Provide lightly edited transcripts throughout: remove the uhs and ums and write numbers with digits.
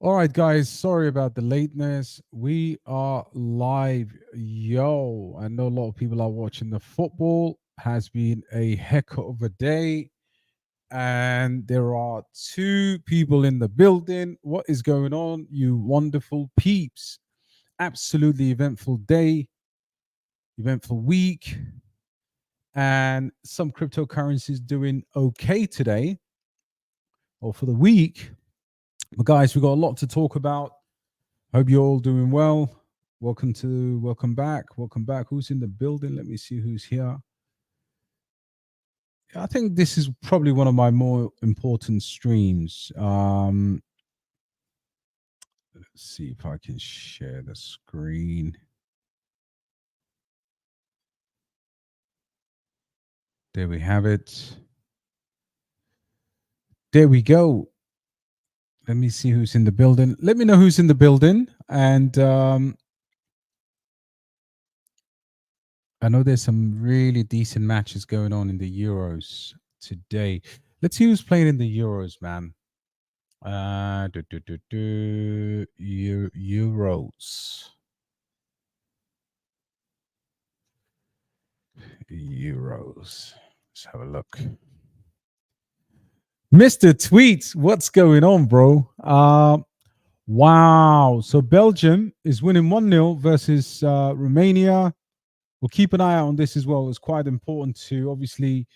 All right, guys, sorry about the lateness. We are live. Yo, I know a lot of people are watching the football. Has been a heck of a day. And there are two people in the building. What is going on, you wonderful peeps? Absolutely eventful day, eventful week. And some cryptocurrencies doing okay today or for the week. But guys, we've got a lot to talk about. Hope you're all doing well. Welcome back. Who's in the building? Let me see who's here. I think this is probably one of my more important streams. Let's see if I can share the screen. There we have it. There we go. Let me see who's in the building. Let me know who's in the building. And I know there's some really decent matches going on in the Euros today. Let's see who's playing in the Euros, man. Euros. Let's have a look. Mr. Tweets, what's going on, bro? Wow. So Belgium is winning 1-0 versus Romania. We'll keep an eye out on this as well. It's quite important to obviously.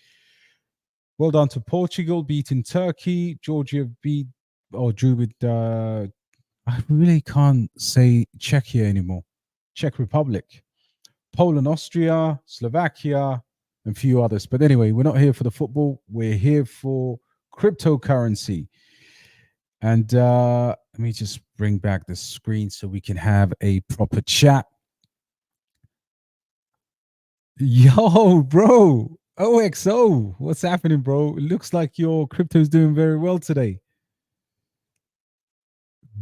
Well done to Portugal beating Turkey. Georgia drew with. I really can't say Czechia anymore. Czech Republic, Poland, Austria, Slovakia, and a few others. But anyway, we're not here for the football. We're here for cryptocurrency. And let me just bring back the screen so we can have a proper chat. Yo, bro. OXO, what's happening, bro? It looks like your crypto is doing very well today.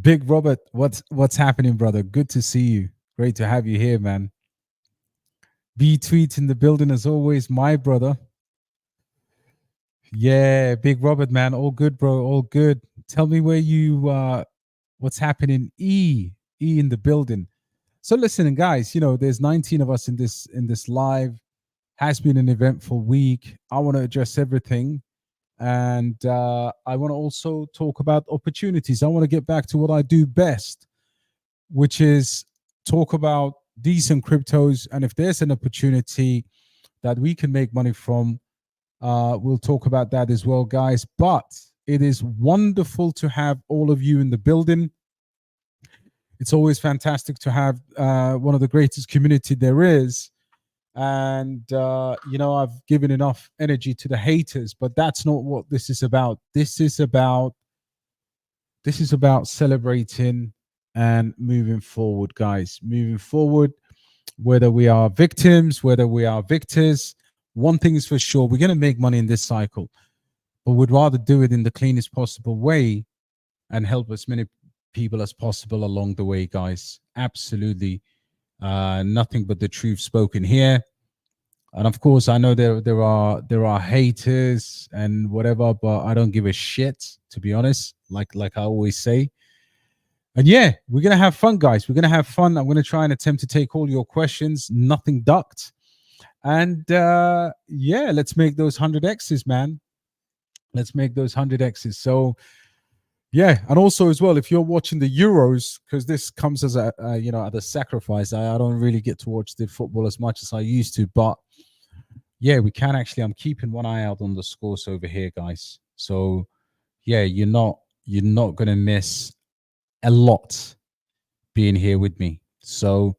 Big Robert, what's happening, brother? Good to see you. Great to have you here, man. B Tweet in the building as always, my brother. Yeah, Big Robert, man. All good, bro. All good. Tell me where you what's happening. E in the building. So listen, guys, there's 19 of us in this live. Has been an eventful week. I want to address everything. And I want to also talk about opportunities. I want to get back to what I do best, which is talk about decent cryptos. And if there's an opportunity that we can make money from, we'll talk about that as well, guys. But it is wonderful to have all of you in the building. It's always fantastic to have one of the greatest community there is. And I've given enough energy to the haters, but that's not what this is about. This is about celebrating and moving forward, guys. Moving forward, whether we are victims, whether we are victors, one thing is for sure, we're going to make money in this cycle, but we'd rather do it in the cleanest possible way and help as many people as possible along the way, guys. Absolutely. Nothing but the truth spoken here. And of course, I know there are haters and whatever, but I don't give a shit, to be honest. Like I always say. And yeah, we're gonna have fun, guys. We're gonna have fun. I'm gonna try and attempt to take all your questions. Nothing ducked. And yeah, let's make those 100x's, man. Let's make those 100x's. So yeah, and also as well, if you're watching the Euros, because this comes as a at a sacrifice. I don't really get to watch the football as much as I used to, but yeah, we can actually. I'm keeping one eye out on the scores over here, guys. So yeah, you're not gonna miss a lot being here with me. So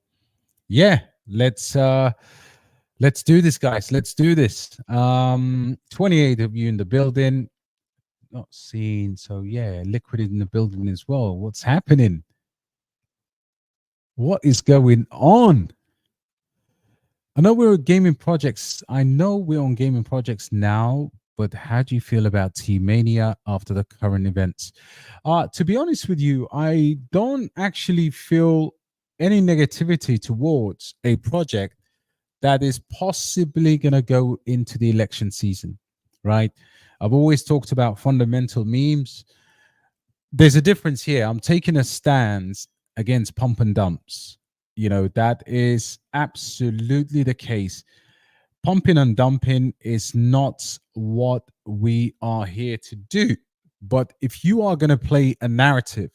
yeah, let's do this, guys. Let's do this. 28 of you in the building. Not seen. So yeah, Liquid in the building as well. What's happening? What is going on? I know we're gaming projects. I know we're on gaming projects now, but how do you feel about T-Mania after the current events? To be honest with you, I don't actually feel any negativity towards a project that is possibly going to go into the election season, right? I've always talked about fundamental memes. there's a difference here. I'm taking a stance against pump and dumps. That is absolutely the case. Pumping and dumping is not what we are here to do. But if you are going to play a narrative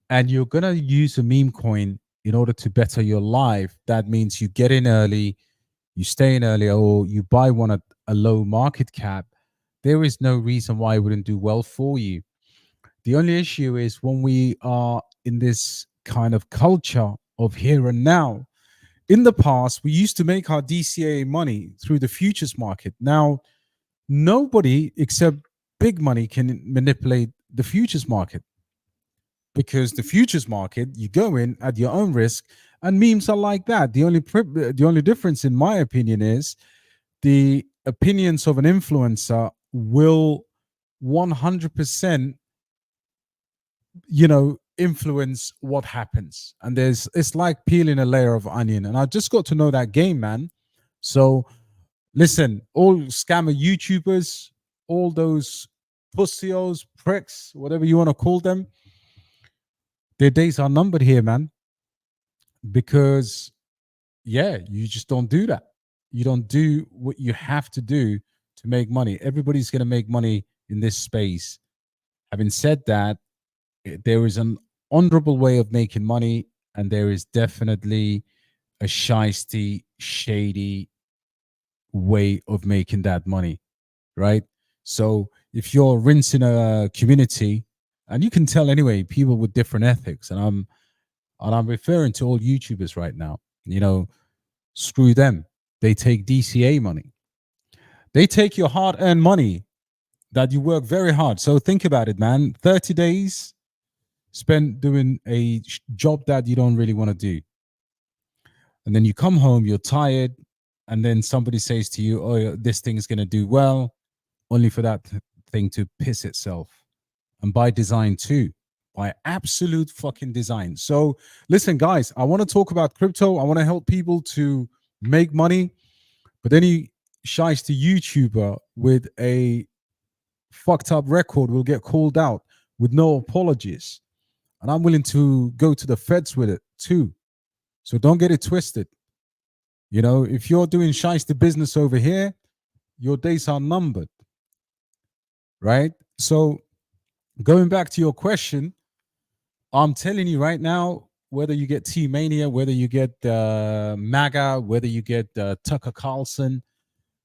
and you're going to use a meme coin in order to better your life, that means you get in early, you stay in early, or you buy one at a low market cap. There is no reason why it wouldn't do well for you. The only issue is when we are in this kind of culture of here and now. In the past, we used to make our DCA money through the futures market. Now, nobody except big money can manipulate the futures market, because the futures market, you go in at your own risk, and memes are like that. The only difference, in my opinion, is the opinions of an influencer will 100% influence what happens. And it's like peeling a layer of onion, and I just got to know that game, man. So listen, all scammer YouTubers, all those pussios, pricks, whatever you want to call them, their days are numbered here, man. Because you just don't do that. You don't do what you have to do to make money. Everybody's going to make money in this space. Having said that, there is an honorable way of making money, and there is definitely a shisty, shady way of making that money, right? So if you're rinsing a community, and you can tell anyway, people with different ethics, and I'm referring to all YouTubers right now, screw them. They take DCA money. They take your hard-earned money that you work very hard. So think about it, man. 30 days spent doing a job that you don't really want to do. And then you come home, you're tired, and then somebody says to you, oh, this thing is going to do well, only for that thing to piss itself. And by design too, by absolute fucking design. So listen, guys, I want to talk about crypto. I want to help people to make money, but any shiesty YouTuber with a fucked up record will get called out with no apologies. And I'm willing to go to the feds with it too. So don't get it twisted. If you're doing shiesty business over here, your days are numbered, right? So going back to your question, I'm telling you right now, whether you get T-Mania, whether you get MAGA, whether you get Tucker Carlson,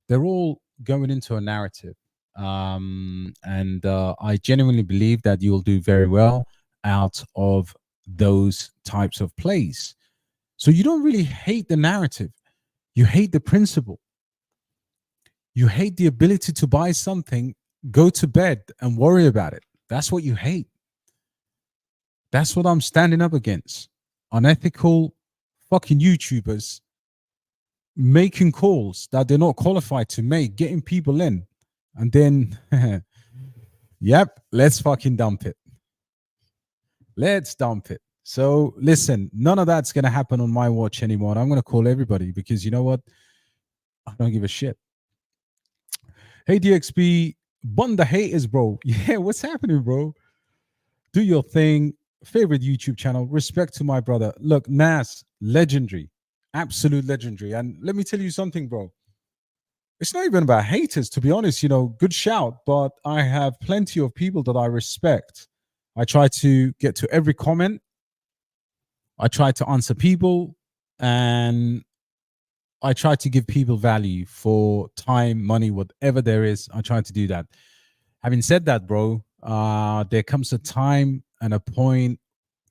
they're all going into a narrative. And I genuinely believe that you'll do very well out of those types of plays. So you don't really hate the narrative. You hate the principle. You hate the ability to buy something, go to bed, and worry about it. That's what you hate. That's what I'm standing up against. Unethical fucking YouTubers making calls that they're not qualified to make, getting people in, and then, yep, let's fucking dump it. Let's dump it. So listen, none of that's going to happen on my watch anymore. And I'm going to call everybody, because you know what? I don't give a shit. Hey, DXB, bun the haters, bro. Yeah, what's happening, bro? Do your thing. Favorite YouTube channel. Respect to my brother. Look, Nas, legendary. Absolute legendary. And let me tell you something, bro. It's not even about haters, to be honest. Good shout. But I have plenty of people that I respect. I try to get to every comment. I try to answer people, and I try to give people value for time, money, whatever there is. I try to do that. Having said that, bro, there comes a time and a point,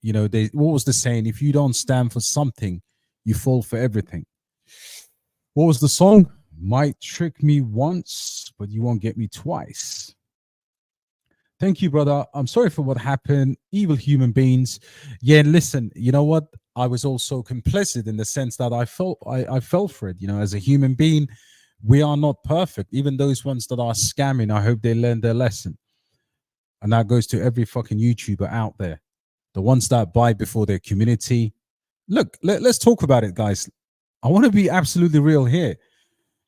what was the saying? If you don't stand for something, you fall for everything. What was the song? Might trick me once, but you won't get me twice. Thank you, brother. I'm sorry for what happened. Evil human beings. Yeah, listen, you know what? I was also complicit in the sense that I fell for it. As a human being, we are not perfect. Even those ones that are scamming, I hope they learn their lesson. And that goes to every fucking YouTuber out there. The ones that buy before their community. Look, let's talk about it, guys. I want to be absolutely real here.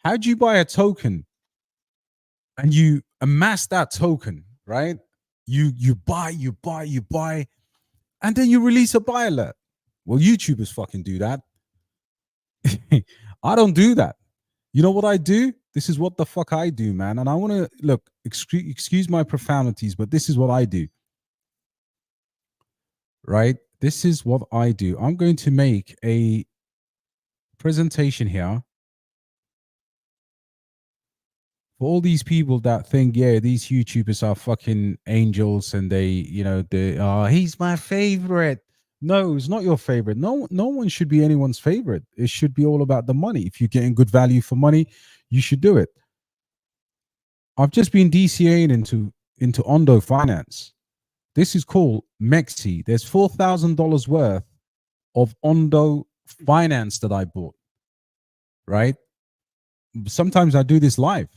How do you buy a token and you amass that token, right? You buy, and then you release a buy alert. Well, YouTubers fucking do that. I don't do that. You know what I do? This is what the fuck I do, man. And I want to look, excuse my profanities, but this is what I do, right? This is what I do. I'm going to make a presentation here for all these people that think, yeah, these YouTubers are fucking angels and he's my favorite. No, it's not your favorite. No one should be anyone's favorite. It should be all about the money. If you're getting good value for money, you should do it. I've just been DCAing into Ondo Finance. This is called MEXC. There's $4,000 worth of Ondo Finance that I bought, right? Sometimes I do this live.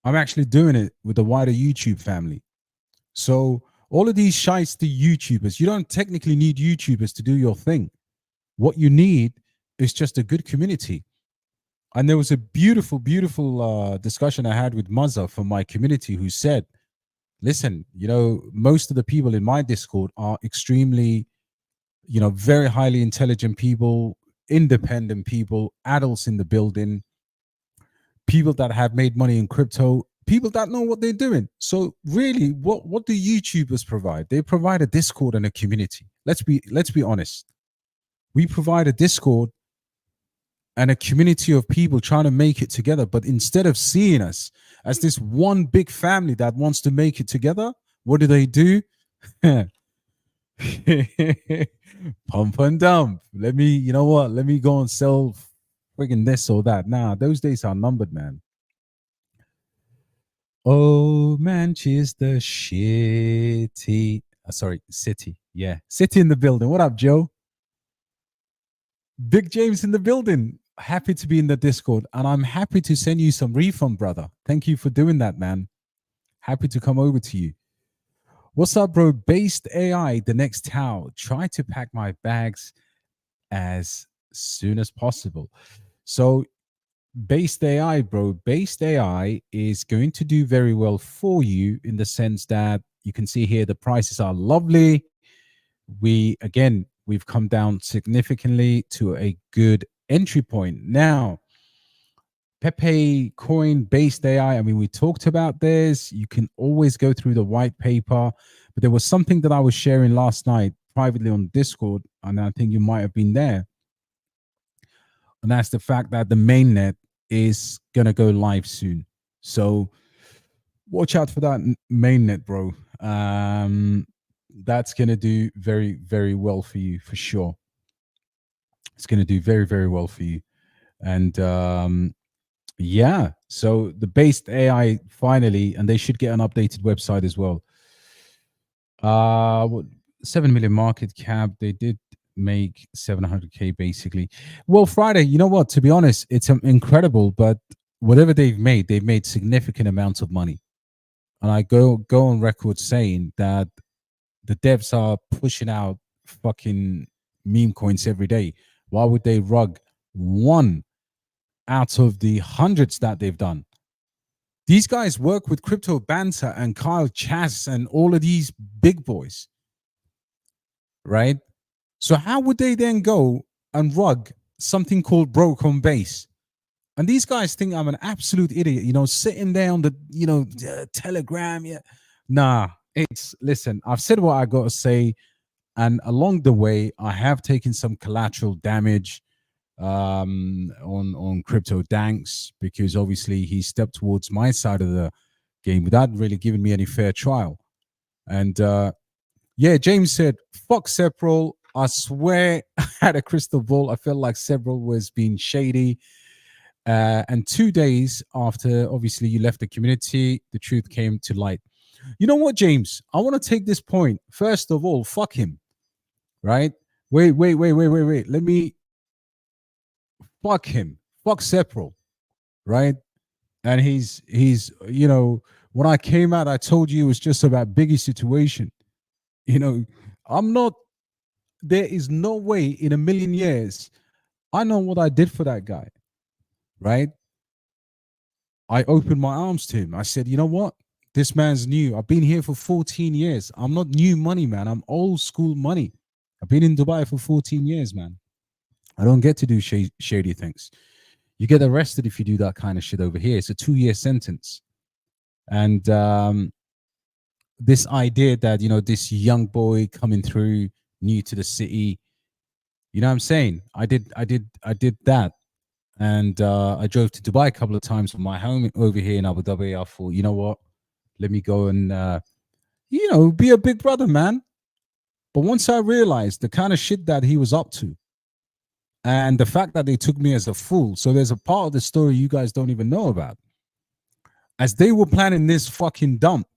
I'm actually doing it with the wider YouTube family. So all of these shiesty YouTubers, you don't technically need YouTubers to do your thing. What you need is just a good community. And there was a beautiful, beautiful discussion I had with Muzza from my community who said, listen, most of the people in my Discord are extremely, very highly intelligent people, independent people, adults in the building, people that have made money in crypto, people that know what they're doing. So really, what do YouTubers provide? They provide a Discord and a community. Let's be honest. We provide a Discord and a community of people trying to make it together. But instead of seeing us as this one big family that wants to make it together, what do? Pump and dump. Let me go and sell friggin' this or that. Nah, those days are numbered, man. Oh, Manchester shitty. City. Yeah, City in the building. What up, Joe? Big James in the building. Happy to be in the Discord, and I'm happy to send you some refund, brother. Thank you for doing that, man. Happy to come over to you. What's up, bro? Based AI, the next Tao. Try to pack my bags as soon as possible. So, Based AI, bro. Based AI is going to do very well for you in the sense that you can see here the prices are lovely. We've come down significantly to a good entry point. Now, Pepe Coin based AI, I mean, we talked about this. You can always go through the white paper, but there was something that I was sharing last night privately on Discord, and I think you might have been there. And that's the fact that the mainnet is going to go live soon. So watch out for that mainnet, bro. That's going to do very, very well for you for sure. It's going to do very, very well for you. And yeah, so the based AI finally, and they should get an updated website as well. 7 million market cap. They did make 700K basically. Well, Friday, you know what? To be honest, it's incredible, but whatever they've made significant amounts of money. And I go on record saying that the devs are pushing out fucking meme coins every day. Why would they rug one out of the hundreds that they've done? These guys work with Crypto Banter and Kyle Chas and all of these big boys, right? So how would they then go and rug something called broke on base? And these guys think I'm an absolute idiot, sitting there on the, Telegram. Yeah. Nah, listen, I've said what I got to say. And along the way, I have taken some collateral damage on Crypto Danks, because obviously he stepped towards my side of the game without really giving me any fair trial. And yeah, James said, fuck Seprol. I swear I had a crystal ball. I felt like Seprol was being shady. And 2 days after, obviously, you left the community, the truth came to light. You know what, James? I want to take this point. First of all, fuck him, right? Wait. Let me fuck him. Fuck Seprol, right? And he's when I came out, I told you it was just about Biggie's situation. I'm not, there is no way in a million years I know what I did for that guy, right? I opened my arms to him. I said, you know what? This man's new. I've been here for 14 years. I'm not new money, man. I'm old school money. I've been in Dubai for 14 years, man. I don't get to do shady things. You get arrested if you do that kind of shit over here. It's a 2-year sentence. And this idea that, this young boy coming through, new to the city, you know what I'm saying? I did that. And I drove to Dubai a couple of times from my home over here in Abu Dhabi. I thought, you know what? Let me go and, be a big brother, man. But once I realized the kind of shit that he was up to and the fact that they took me as a fool. So there's a part of the story you guys don't even know about. As they were planning this fucking dump,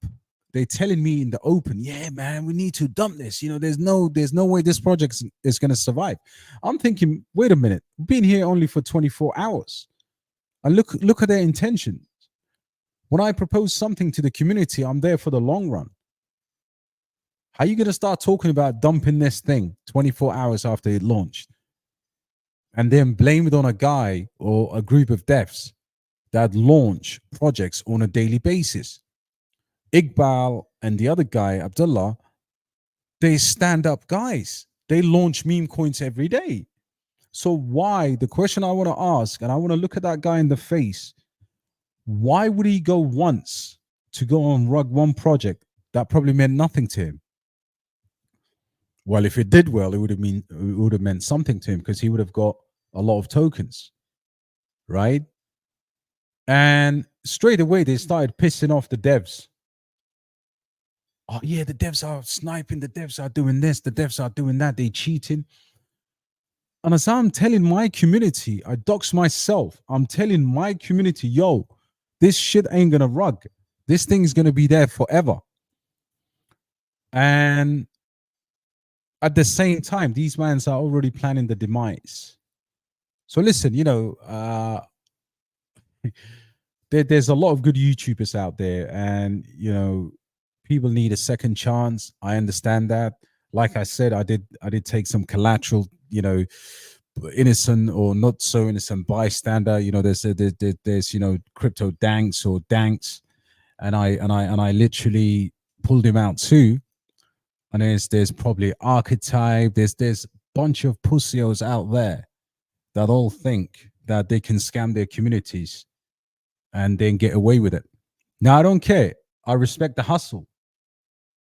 they telling me in the open, yeah, man, we need to dump this. There's no way this project is going to survive. I'm thinking, wait a minute, we've been here only for 24 hours. And look at their intentions. When I propose something to the community, I'm there for the long run. How are you going to start talking about dumping this thing 24 hours after it launched? And then blame it on a guy or a group of devs that launch projects on a daily basis. Iqbal and the other guy, Abdullah, they stand-up guys. They launch meme coins every day. So why, the question I want to ask, and I want to look at that guy in the face, why would he go once to go on rug one project that probably meant nothing to him? Well, if it did well, it would have meant something to him because he would have got a lot of tokens, right? And straight away, they started pissing off the devs. Oh, yeah, the devs are sniping. The devs are doing this. The devs are doing that. They cheating. And as I'm telling my community, I dox myself. I'm telling my community, yo, this shit ain't going to rug. This thing's going to be there forever. And at the same time, these mans are already planning the demise. So listen, there's a lot of good YouTubers out there, and people need a second chance. I understand that. Like I said, I did take some collateral, innocent or not so innocent bystander. There's crypto danks or danks, and I literally pulled him out too. And there's probably archetype. There's a bunch of pussios out there that all think that they can scam their communities and then get away with it. Now, I don't care. I respect the hustle.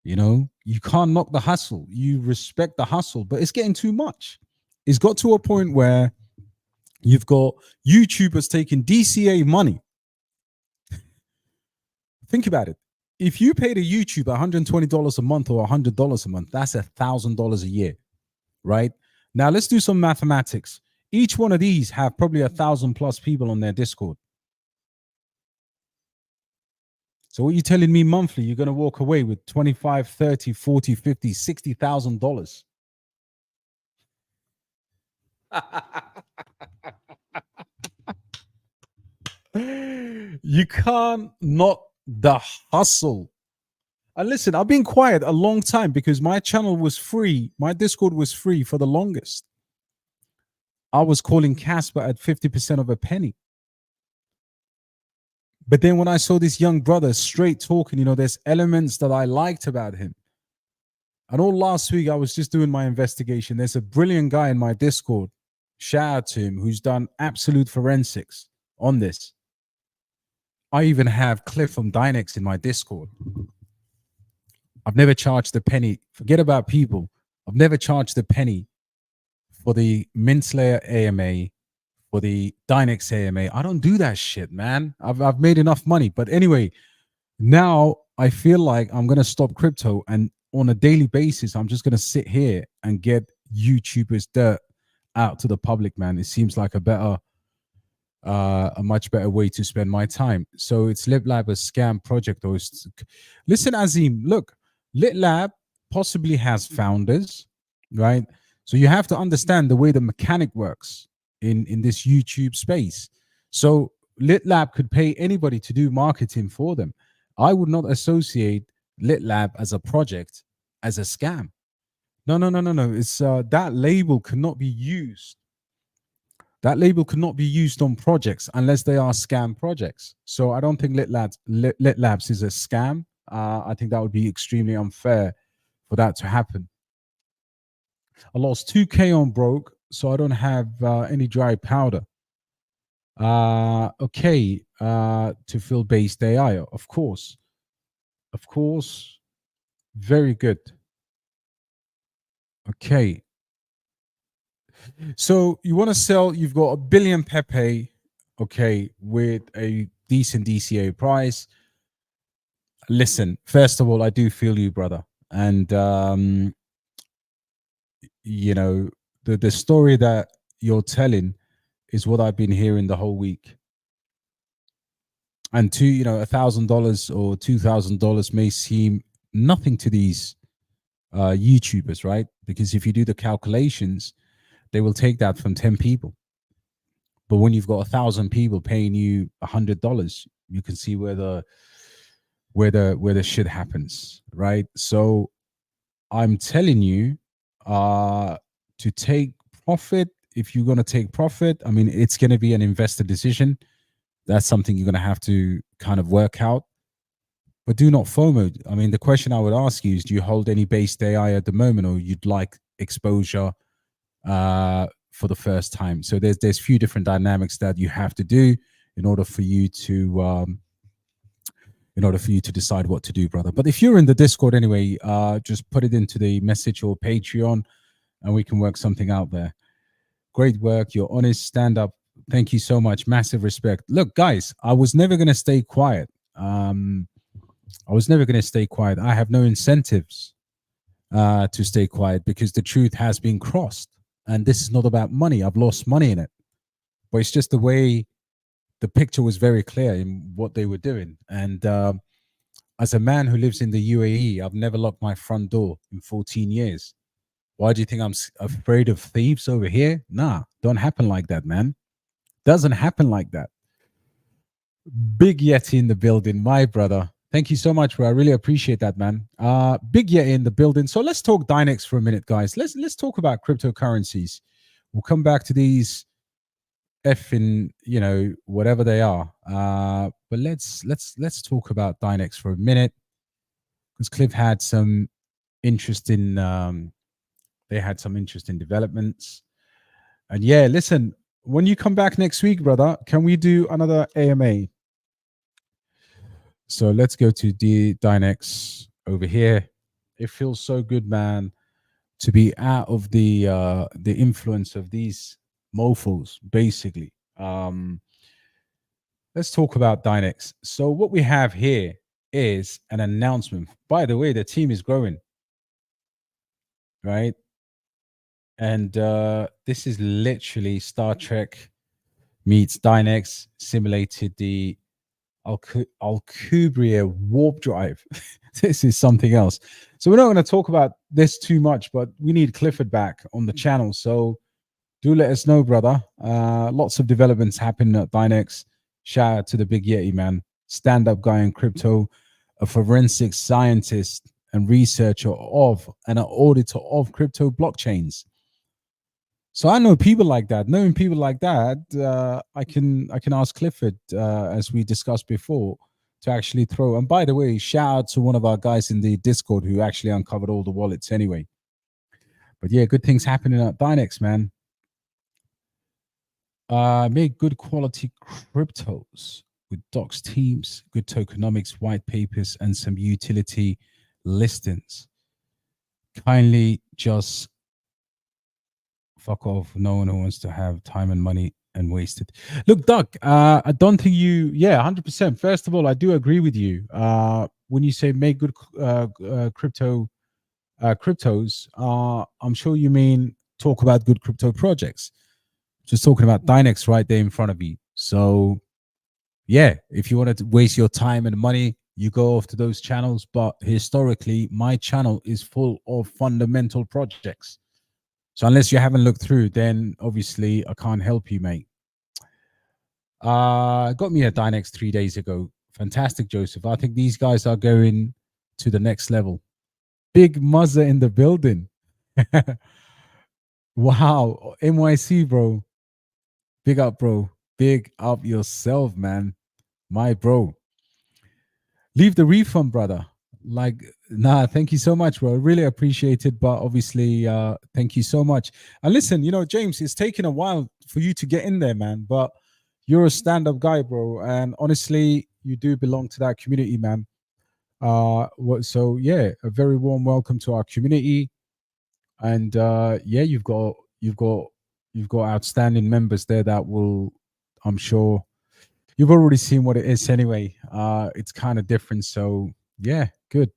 You can't knock the hustle. You respect the hustle, but it's getting too much. It's got to a point where you've got YouTubers taking DCA money. Think about it. If you paid a YouTuber $120 a month or $100 a month, that's $1,000 a year, right? Now let's do some mathematics. Each one of these have probably 1,000+ people on their Discord. So what are you telling me monthly? You're going to walk away with $25, $30, $40, $50, $60,000. You can't knock the hustle. And listen, I've been quiet a long time because my channel was free. My Discord was free for the longest. I was calling Casper at 50% of a penny. But then when I saw this young brother straight talking, there's elements that I liked about him. And all last week, I was just doing my investigation. There's a brilliant guy in my Discord, shout out to him, who's done absolute forensics on this. I even have Cliff from Dynex in my Discord. I've never charged a penny. Forget about people. I've never charged a penny for the Mintslayer AMA, for the Dynex AMA. I don't do that shit, man. I've made enough money. But anyway, now I feel like I'm going to stop crypto, and on a daily basis, I'm just going to sit here and get YouTubers dirt out to the public, man. It seems like a much better way to spend my time. So it's LitLab a scam project? Or listen, Azim, look, LitLab possibly has founders, right? So you have to understand the way the mechanic works in this YouTube space. So LitLab could pay anybody to do marketing for them. I would not associate LitLab as a project as a scam. No. It's that label cannot be used that label cannot be used on projects unless they are scam projects. So I don't think Lit Labs is a scam. I think that would be extremely unfair for that to happen. I lost 2K on broke, so I don't have any dry powder. Okay, to fill based AI, of course. Of course. Very good. Okay. So you want to sell, you've got 1 billion Pepe, okay, with a decent DCA price. Listen, first of all, I do feel you, brother. And, you know, the story that you're telling is what I've been hearing the whole week. And $1,000 or $2,000 may seem nothing to these YouTubers, right? Because if you do the calculations, they will take that from 10 people. But when you've got 1,000 people paying you $100, you can see where the shit happens, right? So I'm telling you, to take profit, if you're going to take profit, I mean, it's going to be an investor decision. That's something you're going to have to kind of work out. But do not FOMO. I mean, the question I would ask you is, do you hold any based AI at the moment, or you'd like exposure for the first time? So there's few different dynamics that you have to do in order for you to decide what to do, brother. But if you're in the Discord anyway, just put it into the message or Patreon, and we can work something out there. Great work. You're honest. Stand up. Thank you so much. Massive respect. Look, guys, I was never going to stay quiet. I was never going to stay quiet. I have no incentives to stay quiet because the truth has been crossed. And this is not about money. I've lost money in it. But it's just the way the picture was very clear in what they were doing. And as a man who lives in the UAE, I've never locked my front door in 14 years. Why do you think I'm afraid of thieves over here? Nah, don't happen like that, man. Doesn't happen like that. Big Yeti in the building, my brother. Thank you so much, bro. I really appreciate that, man. Big Yeti in the building. So let's talk Dynex for a minute, guys. Let's talk about cryptocurrencies. We'll come back to these effing, whatever they are. But let's talk about Dynex for a minute, because Cliff had some interesting. They had some interesting developments, and yeah, listen. When you come back next week, brother, can we do another AMA? So let's go to Dynex over here. It feels so good, man, to be out of the influence of these mofos, basically. Let's talk about Dynex. So what we have here is an announcement. By the way, the team is growing, right? And this is literally Star Trek meets Dynex, simulated the Alcubierre warp drive. This is something else. So we're not going to talk about this too much, but we need Clifford back on the channel. So do let us know, brother. Lots of developments happening at Dynex. Shout out to the Big Yeti, man. Stand-up guy in crypto, a forensic scientist and researcher of and an auditor of crypto blockchains. So I know people like that. Knowing people like that, I can ask Clifford, as we discussed before, to actually throw. And by the way, shout out to one of our guys in the Discord who actually uncovered all the wallets anyway. But yeah, good things happening at Dynex, man. Make good quality cryptos with docs teams, good tokenomics, white papers, and some utility listings. Kindly just fuck off. No one who wants to have time and money and waste it. Look, Doug, I don't think 100%. First of all, I do agree with you. When you say make good cryptos, I'm sure you mean talk about good crypto projects. Just talking about Dynex right there in front of you. So yeah, if you want to waste your time and money, you go off to those channels. But historically, my channel is full of fundamental projects. So unless you haven't looked through, then obviously I can't help you, mate. Got me a Dynex 3 days ago. Fantastic, Joseph. I think these guys are going to the next level. Big Muzza in the building. Wow. NYC, bro. Big up, bro. Big up yourself, man. My bro. Leave the refund, brother. Like, nah, thank you so much, bro. Really appreciate it. But obviously, thank you so much. And listen, James, it's taken a while for you to get in there, man. But you're a stand-up guy, bro. And honestly, you do belong to that community, man. So yeah, a very warm welcome to our community. And yeah, you've got outstanding members there that will, I'm sure, you've already seen what it is anyway. It's kind of different. So yeah, good.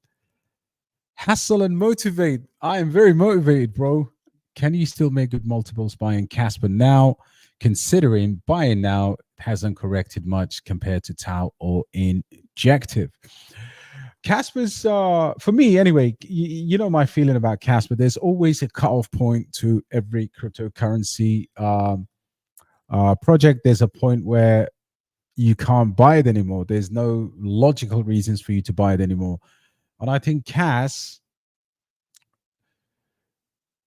Hassle and motivate. I am very motivated, bro. Can you still make good multiples buying Casper now? Considering buying now hasn't corrected much compared to Tau or Injective. Casper's for me anyway. You know my feeling about Casper. There's always a cutoff point to every cryptocurrency project. There's a point where you can't buy it anymore. There's no logical reasons for you to buy it anymore. And I think CAS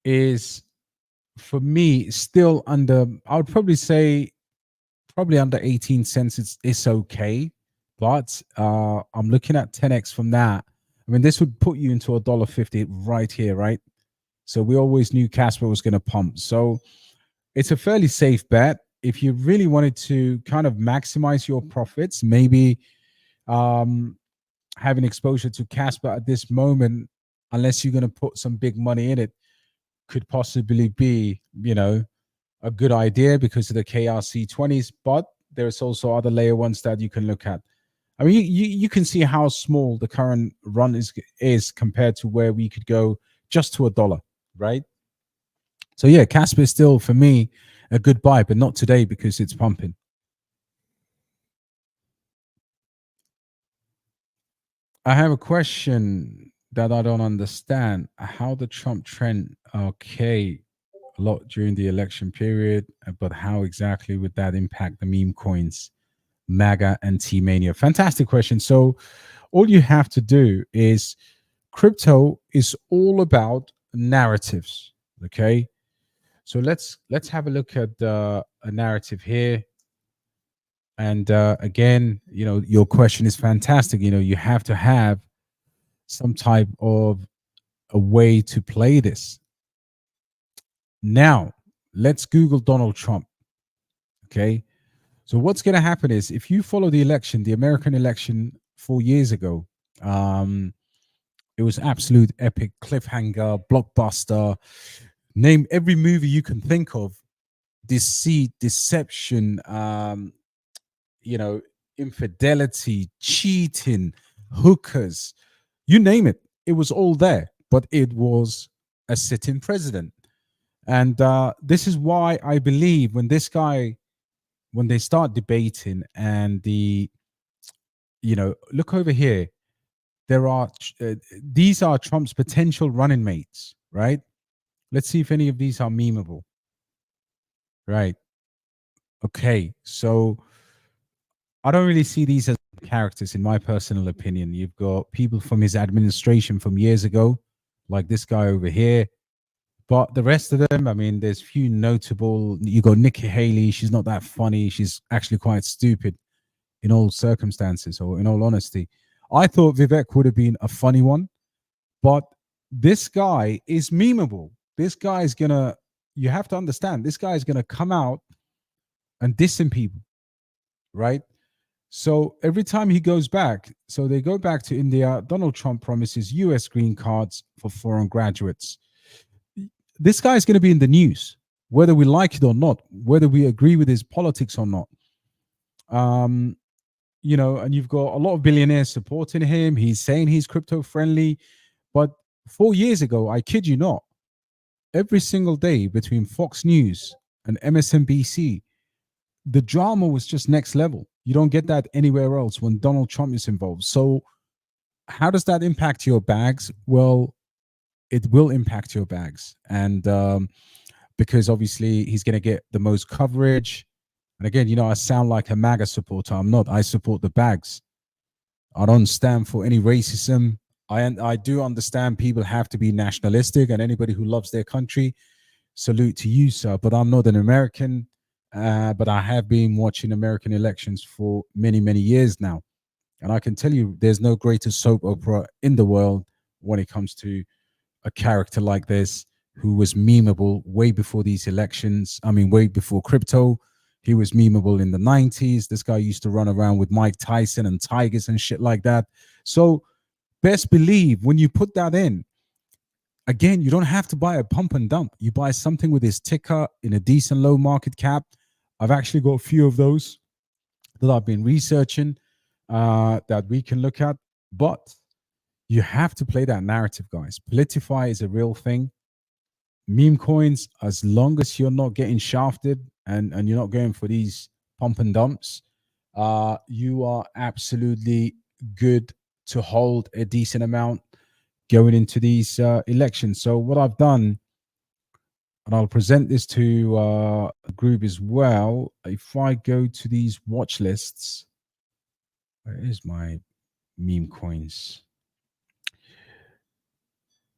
is, for me, still under, I would probably say, probably under 18 cents. It's okay. But I'm looking at 10x from that. I mean, this would put you into $1.50 right here, right? So we always knew Casper was going to pump. So it's a fairly safe bet. If you really wanted to kind of maximize your profits, maybe having exposure to Casper at this moment, unless you're going to put some big money in it, could possibly be, a good idea because of the KRC20s. But there's also other layer ones that you can look at. I mean, you can see how small the current run is compared to where we could go just to $1, right? So yeah, Casper is still, for me, a good buy, but not today because it's pumping. I have a question that I don't understand. How the Trump trend, okay, a lot during the election period, but how exactly would that impact the meme coins, MAGA and T-Mania? Fantastic question. So all you have to do is, crypto is all about narratives, okay? So let's have a look at a narrative here. And again, your question is fantastic. You have to have some type of a way to play this. Now, let's Google Donald Trump. Okay. So what's going to happen is, if you follow the election, the American election 4 years ago, it was absolute epic, cliffhanger, blockbuster. Name every movie you can think of. Deceit, deception, infidelity, cheating, hookers, you name it. It was all there, but it was a sitting president. And this is why I believe when they start debating and look over here, these are Trump's potential running mates, right? Let's see if any of these are memeable. Right. Okay. So I don't really see these as characters, in my personal opinion. You've got people from his administration from years ago, like this guy over here. But the rest of them, I mean, there's few notable. You got Nikki Haley. She's not that funny. She's actually quite stupid in all circumstances, or in all honesty. I thought Vivek would have been a funny one, but this guy is memeable. This guy is gonna, you have to understand, this guy is gonna come out and dissing people, right? So every time he goes back, so they go back to India, Donald Trump promises US green cards for foreign graduates. This guy is going to be in the news, whether we like it or not, whether we agree with his politics or not. And you've got a lot of billionaires supporting him. He's saying he's crypto friendly. But 4 years ago, I kid you not, every single day between Fox News and MSNBC, the drama was just next level. You don't get that anywhere else when Donald Trump is involved. So how does that impact your bags? Well, it will impact your bags. And because obviously he's going to get the most coverage. And again, I sound like a MAGA supporter. I'm not. I support the bags. I don't stand for any racism. I do understand people have to be nationalistic, and anybody who loves their country, salute to you, sir. But I'm not an American. but I have been watching American elections for many, many years now. And I can tell you there's no greater soap opera in the world when it comes to a character like this who was memeable way before these elections. I mean, way before crypto. He was memeable in the 90s. This guy used to run around with Mike Tyson and tigers and shit like that. So best believe when you put that in, again, you don't have to buy a pump and dump. You buy something with this ticker in a decent low market cap. I've actually got a few of those that I've been researching that we can look at. But you have to play that narrative, guys. Politify is a real thing. Meme coins, as long as you're not getting shafted and you're not going for these pump and dumps, you are absolutely good to hold a decent amount going into these elections. So what I've done, and I'll present this to a group as well. If I go to these watch lists, where is my meme coins?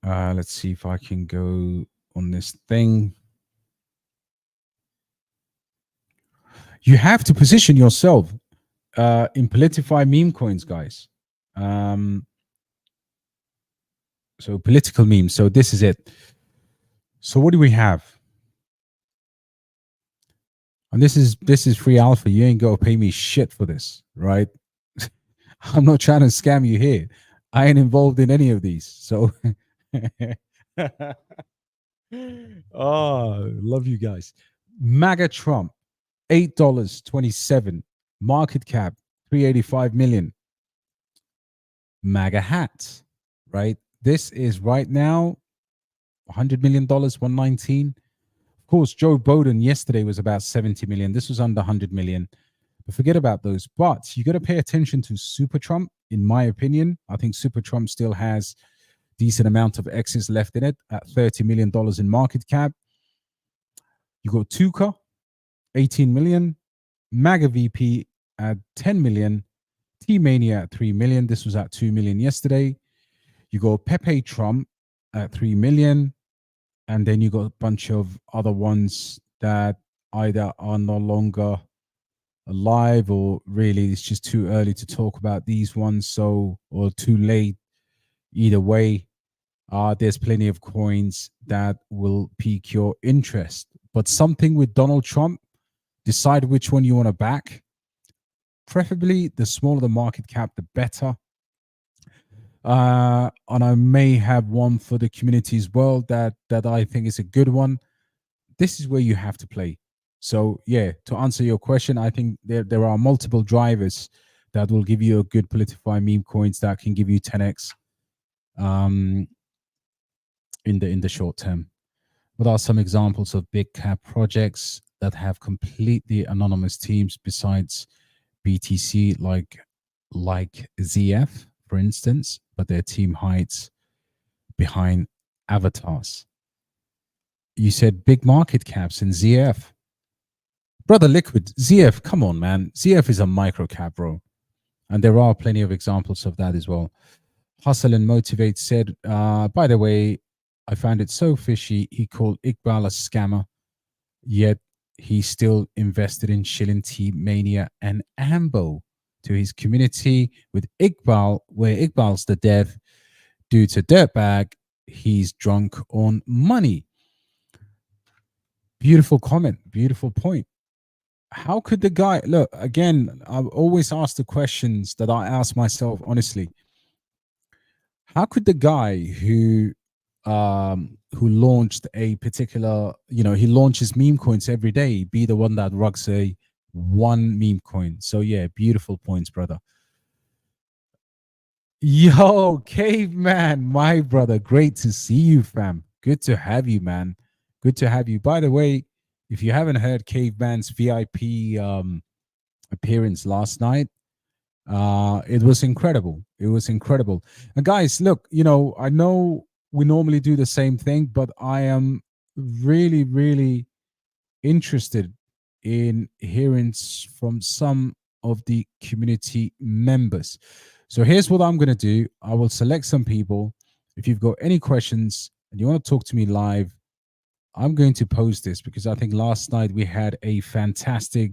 Let's see if I can go on this thing. You have to position yourself in Politify meme coins, guys. So political memes. So this is it. So what do we have? And this is free alpha. You ain't gonna pay me shit for this, right? I'm not trying to scam you here. I ain't involved in any of these. So oh, love you guys. MAGA Trump, $8.27. Market cap, 385 million. MAGA hat, right? This is right now $100 million, 119. Of course, Joe Biden yesterday was about 70 million. This was under 100 million. But forget about those. But you got to pay attention to Super Trump, in my opinion. I think Super Trump still has decent amount of X's left in it at $30 million in market cap. You got Tuka, 18 million. MAGA VP at 10 million. T-Mania at 3 million. This was at 2 million yesterday. You got Pepe Trump at 3 million. And then you got a bunch of other ones that either are no longer alive or really it's just too early to talk about these ones. So, or too late. Either way, there's plenty of coins that will pique your interest. But something with Donald Trump, decide which one you want to back. Preferably the smaller the market cap, the better. And I may have one for the community as well that I think is a good one. This is where you have to play. So yeah, to answer your question, I think there are multiple drivers that will give you a good Politify meme coins that can give you 10x in the short term. What are some examples of big cap projects that have completely anonymous teams besides BTC, like ZF, for instance, but their team hides behind avatars? You said big market caps in ZF. Brother Liquid, ZF, come on, man. ZF is a micro cap, bro. And there are plenty of examples of that as well. Hustle and Motivate said, by the way, I found it so fishy. He called Iqbal a scammer, yet he still invested in Shilling T Mania and Ambo to his community with Iqbal, where Iqbal's the dev due to dirtbag. He's drunk on money. Beautiful comment. Beautiful point. How could the guy look again? I've always asked the questions that I ask myself honestly. How could the guy who launched a particular, he launches meme coins every day, be the one that rugs a one meme coin? So yeah, beautiful points, brother. Yo, Caveman, my brother, great to see you, fam. Good to have you, man. Good to have you. By the way, if you haven't heard Caveman's VIP appearance last night, it was incredible. It was incredible. And guys, look, I know we normally do the same thing, but I am really, really interested in hearing from some of the community members. So here's what I'm going to do. I will select some people. If you've got any questions and you want to talk to me live, I'm going to post this because I think last night we had a fantastic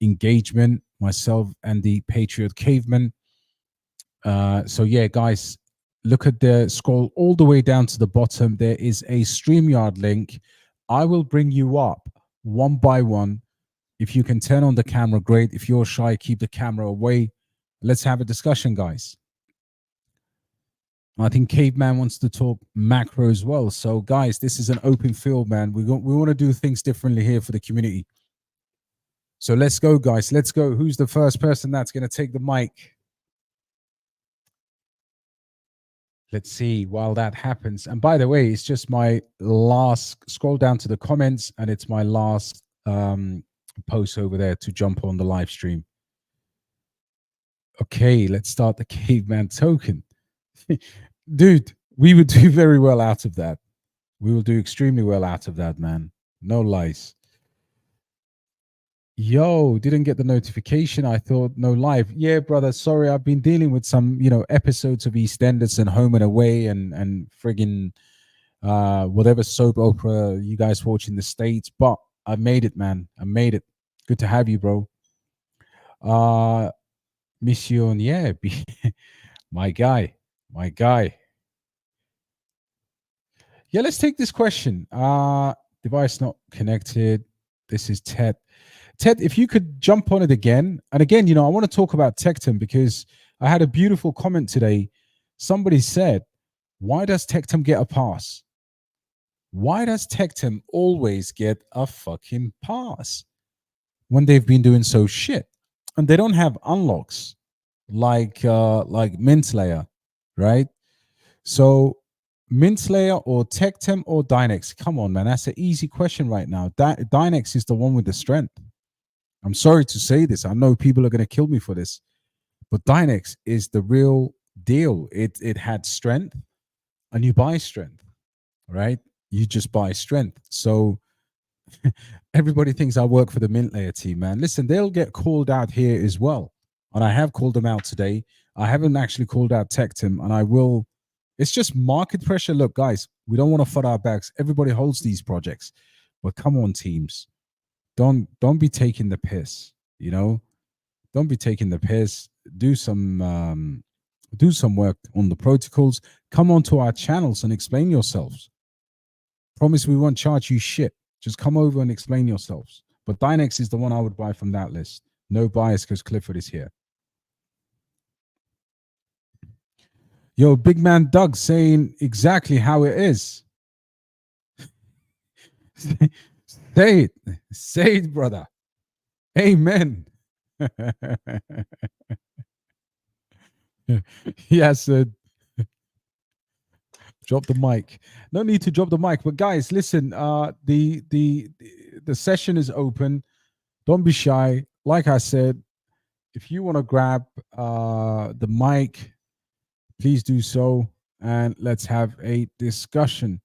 engagement, myself and the Patriot Caveman. So yeah, guys, look at the scroll all the way down to the bottom. There is a StreamYard link. I will bring you up one by one. If you can turn on the camera, great. If you're shy, keep the camera away. Let's have a discussion, guys. I think Caveman wants to talk macro as well. So, guys, this is an open field, man. We want to do things differently here for the community. So let's go, guys. Let's go. Who's the first person that's going to take the mic? Let's see while that happens. And by the way, it's just my last, scroll down to the comments, and it's my last post over there to jump on the live stream. Okay, let's start the Caveman token. Dude, we would do very well out of that. We will do extremely well out of that, man. No lies. Yo, didn't get the notification. I thought no live. Yeah, brother. Sorry, I've been dealing with some, episodes of EastEnders and Home and Away and friggin' whatever soap opera you guys watch in the States. But I made it, man. I made it. Good to have you, bro. Mission, yeah, my guy. Yeah, let's take this question. Device not connected. This is Ted. Ted, if you could jump on it again. And again, I want to talk about Tectum because I had a beautiful comment today. Somebody said, why does Tectum get a pass? Why does Tectum always get a fucking pass when they've been doing so shit? And they don't have unlocks like Mint Layer, right? So Mint Layer or Tectum or Dynex? Come on, man. That's an easy question right now. Dynex is the one with the strength. I'm sorry to say this. I know people are going to kill me for this, but Dynex is the real deal. It had strength, and you buy strength, right? You just buy strength. So everybody thinks I work for the Mint Layer team, man. Listen, they'll get called out here as well, and I have called them out today. I haven't actually called out Tectum, and I will. It's just market pressure. Look, guys, we don't want to foot our backs. Everybody holds these projects, but come on, teams. Don't be taking the piss, Don't be taking the piss. Do some work on the protocols. Come onto our channels and explain yourselves. Promise we won't charge you shit. Just come over and explain yourselves. But Dynex is the one I would buy from that list. No bias because Clifford is here. Yo, big man Doug saying exactly how it is. Say it, brother. Amen. Yes, drop the mic. No need to drop the mic, but guys, listen. The session is open. Don't be shy. Like I said, if you want to grab the mic, please do so, and let's have a discussion.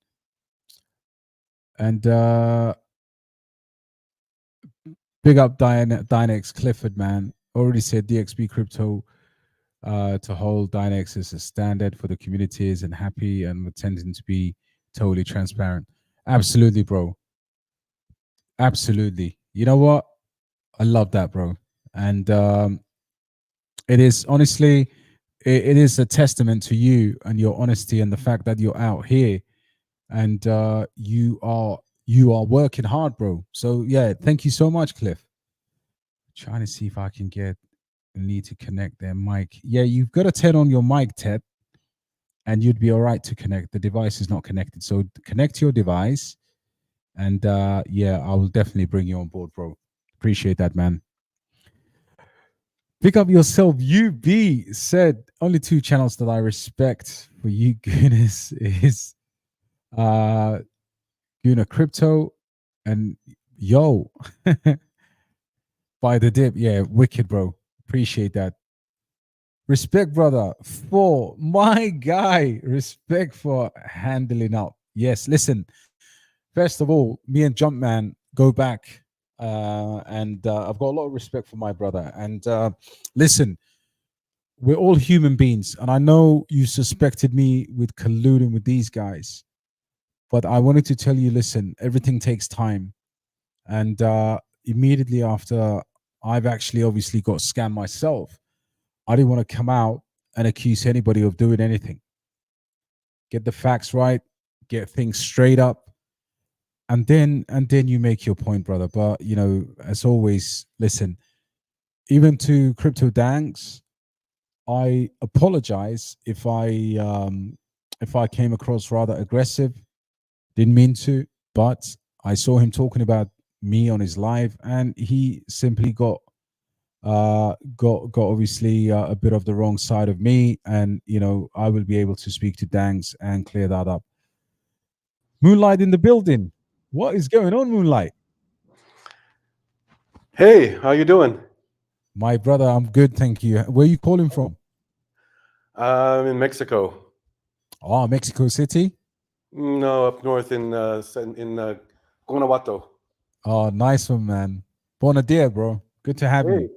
And big up Dynex Clifford, man. Already said DXB crypto to hold Dynex as a standard for the communities and happy and intending to be totally transparent. Absolutely, bro. Absolutely. You know what? I love that, bro. And it is honestly, it is a testament to you and your honesty and the fact that you're out here and you are working hard, bro. So yeah, thank you so much, Cliff. Trying to see if I can get need to connect their mic. Yeah, you've got to turn on your mic, Ted, and you'd be all right to connect. The device is not connected, so connect your device, and yeah, I will definitely bring you on board, bro. Appreciate that, man. Pick up yourself. UB said only 2 channels that I respect for you, goodness, is Guna Crypto and Yo. By the dip. Yeah, wicked, bro. Appreciate that. Respect, brother, for my guy. Respect for handling up. Yes, listen. First of all, me and Jumpman go back, and I've got a lot of respect for my brother. And listen, we're all human beings, and I know you suspected me with colluding with these guys, But I wanted to tell you, listen, everything takes time. And immediately after I've actually obviously got scammed myself, I didn't want to come out and accuse anybody of doing anything. Get the facts right, get things straight up, and then you make your point, brother. But as always, listen, even to crypto danks, I apologize if I came across rather aggressive. Didn't mean to, but I saw him talking about me on his live, and he simply got obviously a bit of the wrong side of me, and I will be able to speak to Dangs and clear that up. Moonlight in the building. What is going on, Moonlight? Hey, how you doing? My brother, I'm good, thank you. Where are you calling from? I'm in Mexico. Oh, Mexico City. No, up north in Guanajuato. Oh, nice one, man. Bon dia, bro. Good to have you.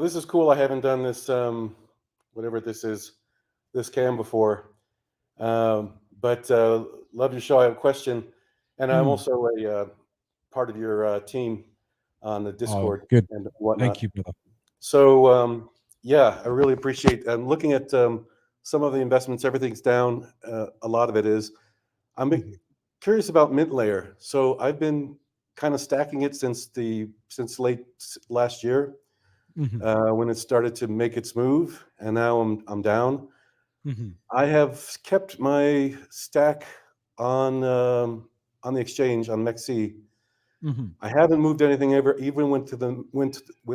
This is cool. I haven't done this, whatever this is, this cam before. But love your show. I have a question, and I'm also a part of your team on the Discord good. and whatnot. Thank you, brother. So yeah, I really appreciate. I'm looking at some of the investments. Everything's down. A lot of it is. I'm curious about Mint Layer. So I've been kind of stacking it since late last year when it started to make its move, and now I'm down. I have kept my stack on the exchange on MEXC. I haven't moved anything ever, even when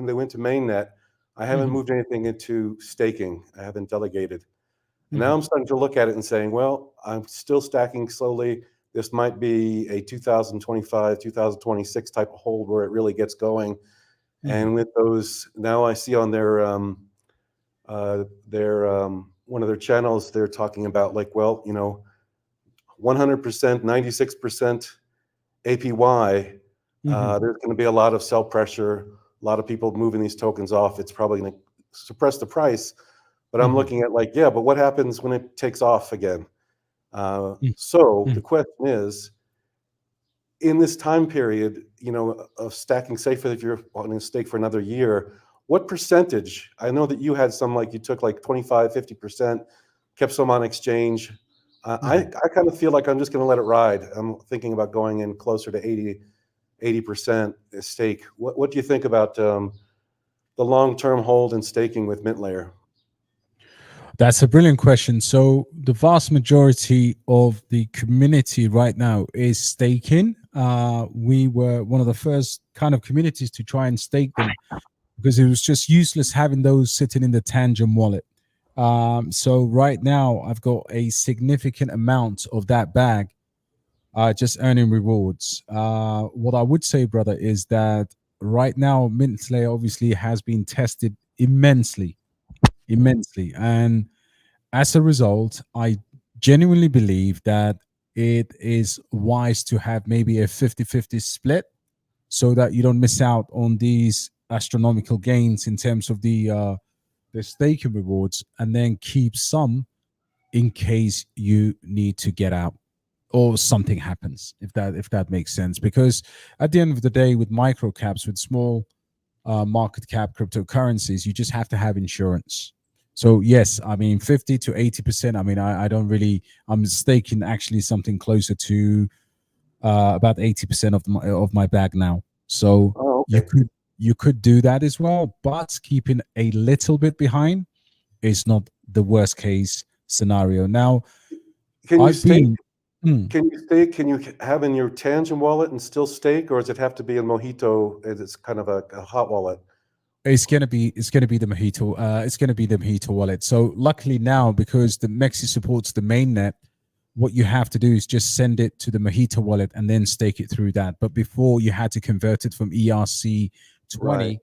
they went to mainnet. I haven't moved anything into staking. I haven't delegated. And now I'm starting to look at it and saying, well, I'm still stacking slowly. This might be a 2025, 2026 type of hold where it really gets going. And with those, now I see on their one of their channels, they're talking about like, well, 100%, 96% APY. There's going to be a lot of sell pressure, a lot of people moving these tokens off. It's probably going to suppress the price. But I'm looking at like, yeah, but what happens when it takes off again? So the question is, in this time period, of stacking, say if you're wanting to stake for another year, what percentage? I know that you had some, like you took like 25, 50%, kept some on exchange. I kind of feel like I'm just going to let it ride. I'm thinking about going in closer to 80% stake. What do you think about the long-term hold and staking with Mint Layer? That's a brilliant question. So the vast majority of the community right now is staking. We were one of the first kind of communities to try and stake them because it was just useless having those sitting in the Tangent wallet. So right now I've got a significant amount of that bag just earning rewards. What I would say, brother, is that right now Mint Layer obviously has been tested immensely. And as a result, I genuinely believe that it is wise to have maybe a 50-50 split so that you don't miss out on these astronomical gains in terms of the staking rewards, and then keep some in case you need to get out or something happens, if that makes sense. Because at the end of the day, with micro caps, with small market cap cryptocurrencies, you just have to have insurance. So yes, I mean 50 to 80%. I mean, I don't really. I'm staking actually something closer to about 80% of my bag now. So you could do that as well, but keeping a little bit behind is not the worst case scenario. Now, can you stake? Can you stake? Can you have in your Tangent wallet and still stake, or does it have to be in Mojito? It's kind of a hot wallet. It's gonna be the Mojito. It's gonna be the Mojito wallet. So luckily now, because the MEXC supports the mainnet, what you have to do is just send it to the Mojito wallet and then stake it through that. But before, you had to convert it from ERC20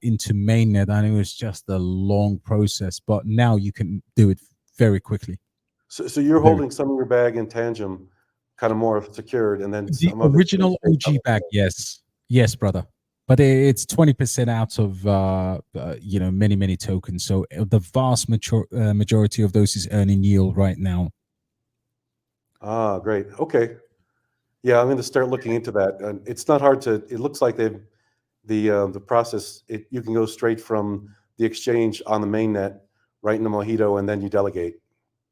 into mainnet, and it was just a long process. But now you can do it very quickly. So you're holding some of your bag in Tangent, kind of more secured, and then the some of original OG bag. Yes, brother. But it's 20% out of many tokens. So the vast majority of those is earning yield right now. Ah, great. Okay. Yeah, I'm going to start looking into that. And it's not hard to. It looks like the process. You can go straight from the exchange on the mainnet right into Mojito, and then you delegate.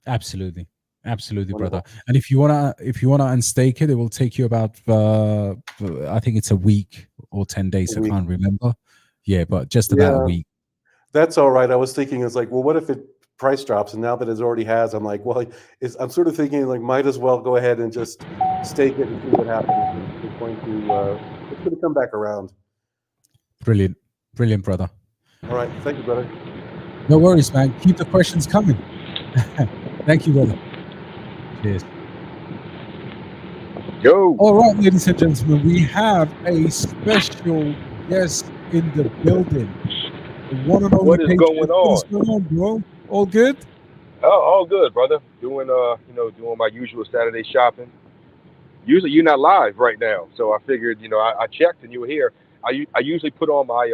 Absolutely, absolutely, brother. Wonderful. And if you wanna unstake it, it will take you about I think it's a week or 10 days. A I week. can't remember. Yeah, but just about a Yeah, week. that's all right. I was thinking, it's like, well, what if it price drops? And now that it already has, I'm like, well, I'm sort of thinking like, might as well go ahead and just stake it and see what happens. And it's going to come back around. Brilliant, brilliant, brother. All right. Thank you, brother. No worries, man. Keep the questions coming. Thank you, brother. Cheers. Yo. All right, ladies and gentlemen, we have a special guest in the building. The one and only What is Patriot. going What is on? going on, bro? All good? Oh, all good, brother. Doing doing my usual Saturday shopping. Usually you're not live right now, so I figured, I checked and you were here. I usually put on my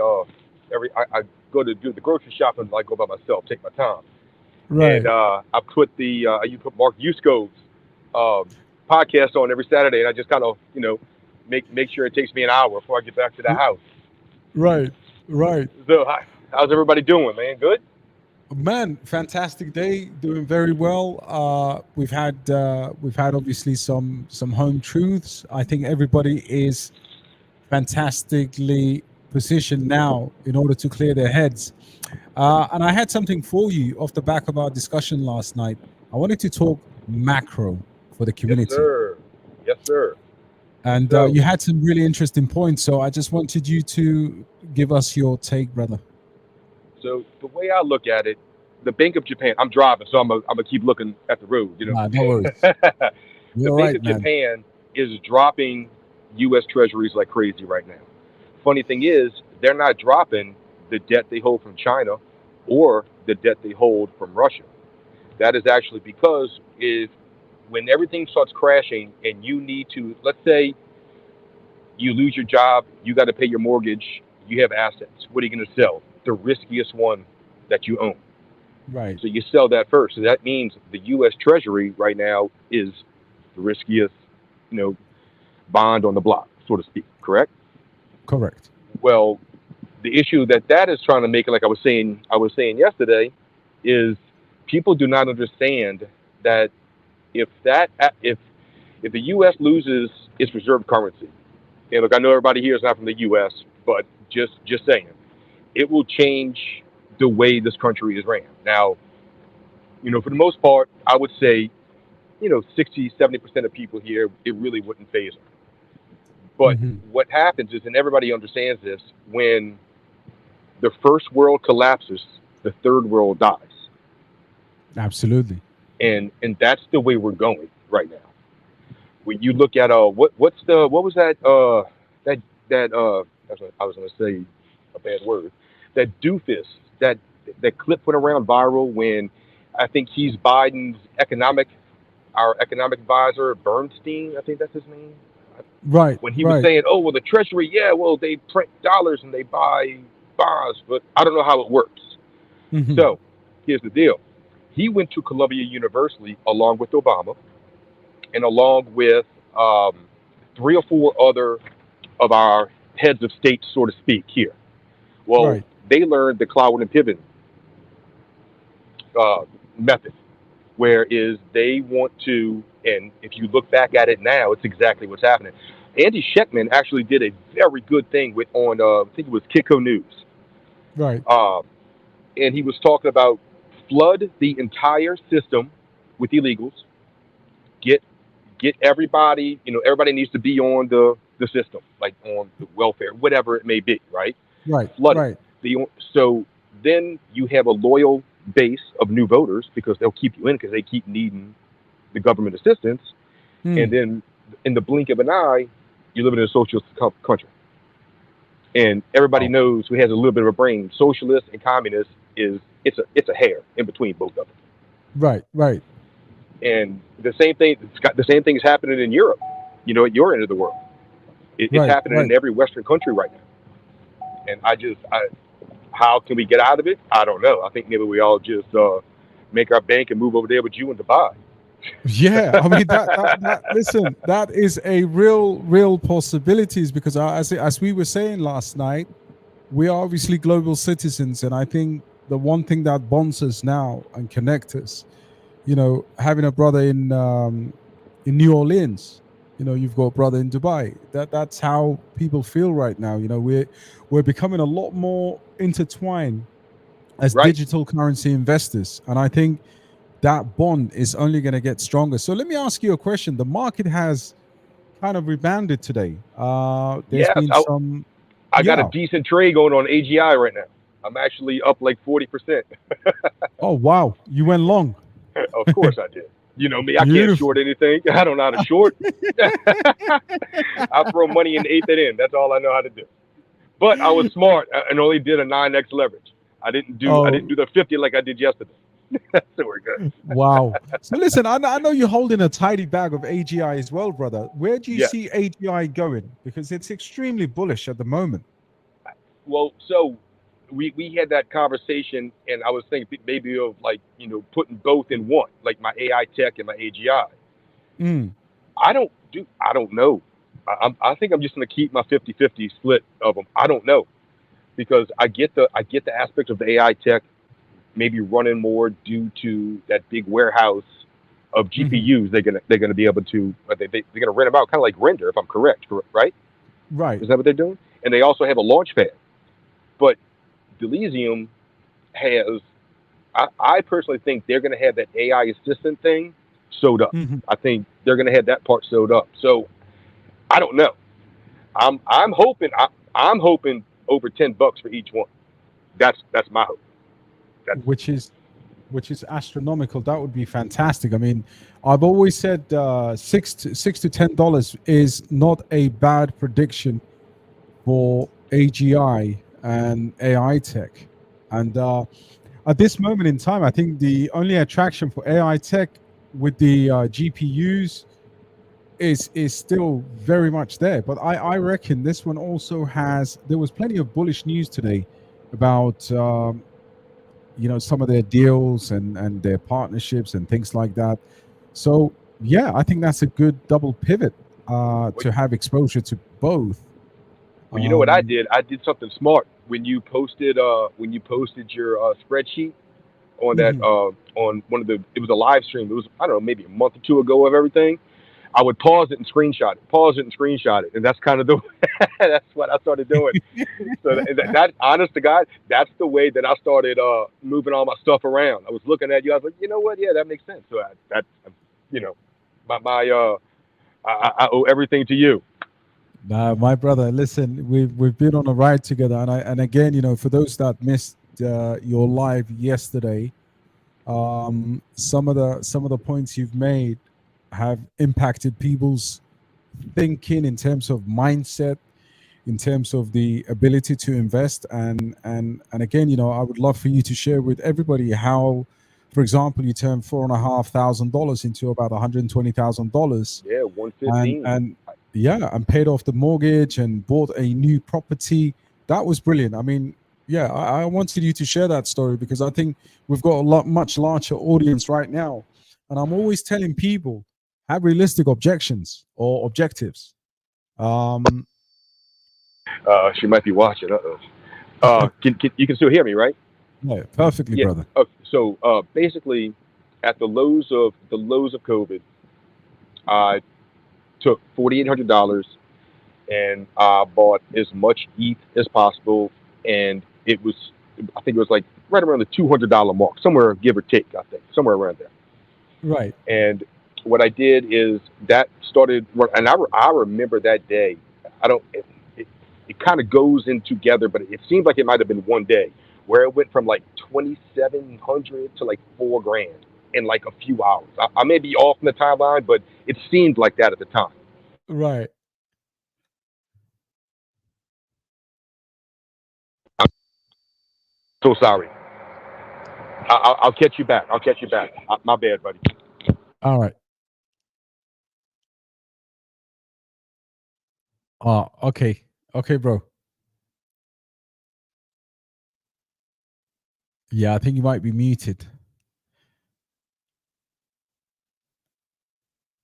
I go to do the grocery shopping, I go by myself, take my time. Right. And I put you put Mark Yusko's um, podcast on every Saturday, and I just kind of make sure it takes me an hour before I get back to the house. Right. Right. So how's everybody doing, man? Good. Man, fantastic day, doing very well. We've had obviously some home truths. I think everybody is fantastically positioned now in order to clear their heads. And I had something for you off the back of our discussion last night. I wanted to talk macro for the Yes, community. sir. Yes, sir. And So- you had some really interesting points. So I just wanted you to give us your take, brother. So the way I look at it, the Bank of Japan. I'm driving, so I'm gonna keep looking at the road. Nah, no worries. The You're Bank right, of man. Japan is dropping U.S. Treasuries like crazy right now. Funny thing is, they're not dropping the debt they hold from China or the debt they hold from Russia. That is actually because when everything starts crashing and you need to, let's say you lose your job, you got to pay your mortgage, you have assets. What are you going to sell? The riskiest one that you own. Right. So you sell that first. So that means the U.S. Treasury right now is the riskiest, bond on the block, so to speak. Correct? Correct. Well, the issue that is trying to make, like I was saying yesterday, is people do not understand that if the U.S. loses its reserve currency, and look, I know everybody here is not from the U.S., but just saying, it will change the way this country is ran. Now, for the most part, I would say, 60, 70% of people here, it really wouldn't phase them. But what happens is, and everybody understands this, when the first world collapses, the third world dies. Absolutely. And that's the way we're going right now. When you look at what was that I was going to say a bad word, that doofus, that clip went around viral when I think he's Biden's our economic advisor, Bernstein, I think that's his name. Right. When he was saying, oh, well, the Treasury, yeah, well, they print dollars and they buy bonds, but I don't know how it works. So here's the deal. He went to Columbia University along with Obama and along with 3 or 4 other of our heads of state, so to speak, here. Well, they learned the cloud and pivot method, whereas they want to, and if you look back at it now, it's exactly what's happening. Andy Schechtman actually did a very good thing on I think it was Kitco News. Right. And he was talking about flood the entire system with illegals, get everybody, everybody needs to be on the system, like on the welfare, whatever it may be, right? Right. Flood right. So then you have a loyal base of new voters because they'll keep you in because they keep needing the government assistance. And then in the blink of an eye, you're living in a socialist country. And everybody knows who has a little bit of a brain, socialist and communist it's a hair in between both of them. Right. Right. And the same thing is happening in Europe, at your end of the world. It's happening in every Western country right now. And how can we get out of it? I don't know. I think maybe we all just make our bank and move over there with you in Dubai. Yeah, I mean that listen, that is a real possibilities because as we were saying last night, we are obviously global citizens, and I think the one thing that bonds us now and connect us, having a brother in New Orleans, you've got a brother in Dubai. That's how people feel right now. We're becoming a lot more intertwined as Right. digital currency investors, and I think that bond is only going to get stronger. So let me ask you a question. The market has kind of rebounded today. There's Yes, been some, I got a yeah. decent trade going on AGI right now. I'm actually up like 40%. Oh wow, you went long. Of course I did. You know me, I can't Beautiful. short anything. I don't know how to short. I throw money in the eighth it in. That's all I know how to do. But I was smart and only did a 9x leverage. I didn't Oh do the 50 like I did yesterday. So we're good. wow. So listen, I know you're holding a tidy bag of AGI as well, brother. Where do you Yes. see AGI going? Because it's extremely bullish at the moment. Well, so we had that conversation, and I was thinking maybe of like putting both in one, like my AI tech and my AGI. Mm. I don't know. I think I'm just going to keep my 50-50 split of them. I don't know because I get the aspect of the AI tech maybe running more due to that big warehouse of Hmm. GPUs. They're gonna be able to they're gonna rent them out kind of like render if I'm correct, right? Right. Is that what they're doing? And they also have a launch pad. But Delysium has I personally think they're gonna have that AI assistant thing sewed up. Hmm. I think they're gonna have that part sewed up. So I don't know. I'm hoping I'm hoping over $10 for each one. That's my hope. That's Which is astronomical. That would be fantastic. I mean, I've always said $6 to $10 is not a bad prediction for AGI and AI tech. And at this moment in time, I think the only attraction for AI tech with the GPUs is still very much there. But I reckon this one also has. There was plenty of bullish news today about some of their deals and their partnerships and things like that. So yeah, I think that's a good double pivot to have exposure to both. Well, you know what I Um, did? I did something smart. When you posted your spreadsheet on that mhm. on one of the it was a live stream. It was I don't know maybe a month or two ago of everything. I would pause it and screenshot it, pause it and screenshot it, and that's kind of the that's what I started doing. So that honest to God, that's the way that I started moving all my stuff around. I was looking at you. I was like, you know what? Yeah, that makes sense. So that you know my I owe everything to you. Nah, my brother, listen, we've been on a ride together, and again, for those that missed your live yesterday, some of the points you've made have impacted people's thinking in terms of mindset, in terms of the ability to invest, and again, I would love for you to share with everybody how, for example, you turned $4,500 into about $120,000, Yeah, and 115. and yeah, and paid off the mortgage and bought a new property. That was brilliant. I mean, yeah, I wanted you to share that story because I think we've got a much larger audience right now, and I'm always telling people have realistic objections or objectives. Um, She might be watching. Uh-oh. Can you can still hear me, right? yeah, perfectly, Yeah. brother. So basically, at the lows of COVID, I took $4,800 and I bought as much ETH as possible, and it was I think it was like right around the $200 mark, somewhere give or take. I think somewhere around there. Right. And what I did is that started, and I remember that day. I don't. It kind of goes in together, but it seems like it might have been one day where it went from like 2,700 to like 4 grand in like a few hours. I may be off in the timeline, but it seemed like that at the time. Right. I'm so sorry. I'll catch you back. I'll catch you back. My bad, buddy. All right. Okay. Okay, bro. Yeah, I think you might be muted.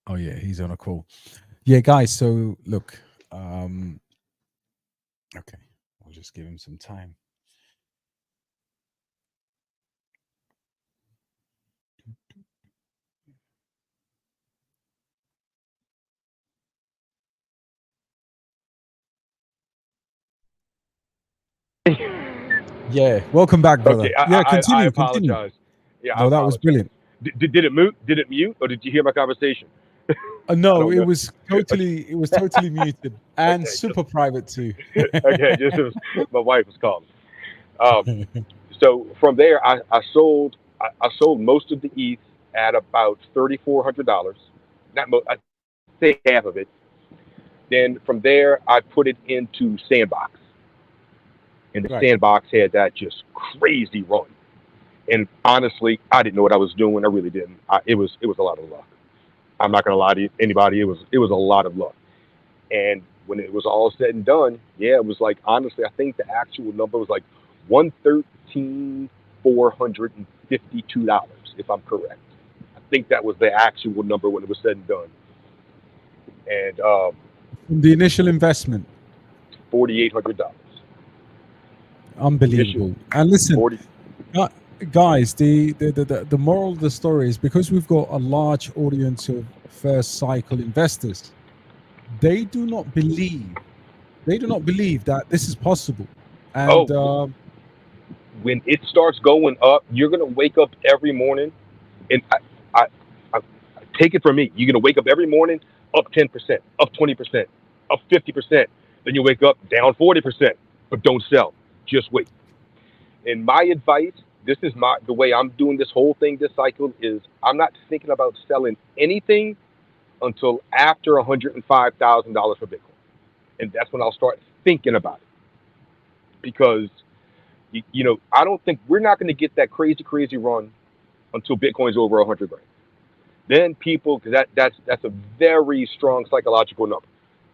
Oh yeah, he's on a call. Yeah, guys. So look, okay, we'll just give him some time. Yeah, welcome back, brother. Okay, Yeah, I continue. apologize. Yeah, I No, that was apologize. brilliant. Did it mute? Did it mute, or did you hear my conversation? No, don't it know. was totally muted and Okay, super private too. okay, just my wife was calling. So from there, I sold I sold most of the ETH at about $3,400. Not most, I say half of it. Then from there, I put it into Sandbox, and the Right. Sandbox had that just crazy run. And honestly, I didn't know what I was doing. I really didn't. It was a lot of luck. I'm not gonna lie to anybody. It was a lot of luck. And when it was all said and done, yeah, it was like honestly, I think the actual number was like $113,452, if I'm correct. I think that was the actual number when it was said and done. And From the initial investment, $4,800. unbelievable. And listen, 40. guys, the moral of the story is because we've got a large audience of first cycle investors, they do not believe that this is possible. And When it starts going up, you're gonna wake up every morning, and I take it from me. You're gonna wake up every morning up 10%, up 20%, up 50%. Then you wake up down 40%, but don't sell. Just wait. And my advice, this is the way I'm doing this whole thing this cycle is I'm not thinking about selling anything until after $105,000 for Bitcoin, and that's when I'll start thinking about it because I don't think we're not going to get that crazy run until Bitcoin's over 100 grand. Then people, because that's a very strong psychological number.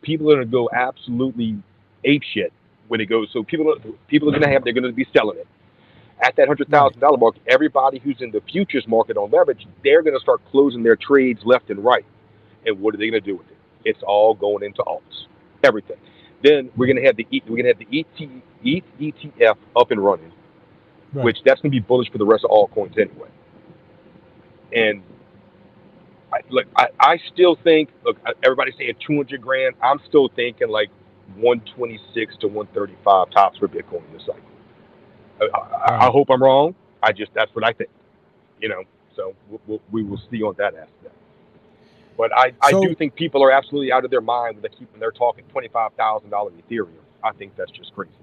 People are going to go absolutely ape shit when it goes. So people are they're going to be selling it at that $100,000 mark. Everybody who's in the futures market on leverage, they're going to start closing their trades left and right. And what are they going to do with it? It's all going into alts, everything. Then we're going to have the ETH ETF up and running, which that's going to be bullish for the rest of altcoins anyway. And I still think, look, everybody's saying 200 grand. I'm still thinking like 126 to 135 tops for Bitcoin this cycle. I hope I'm wrong. That's what I think. So we will see on that aspect. But I do think people are absolutely out of their mind when they're talking $25,000 Ethereum. I think that's just craziness.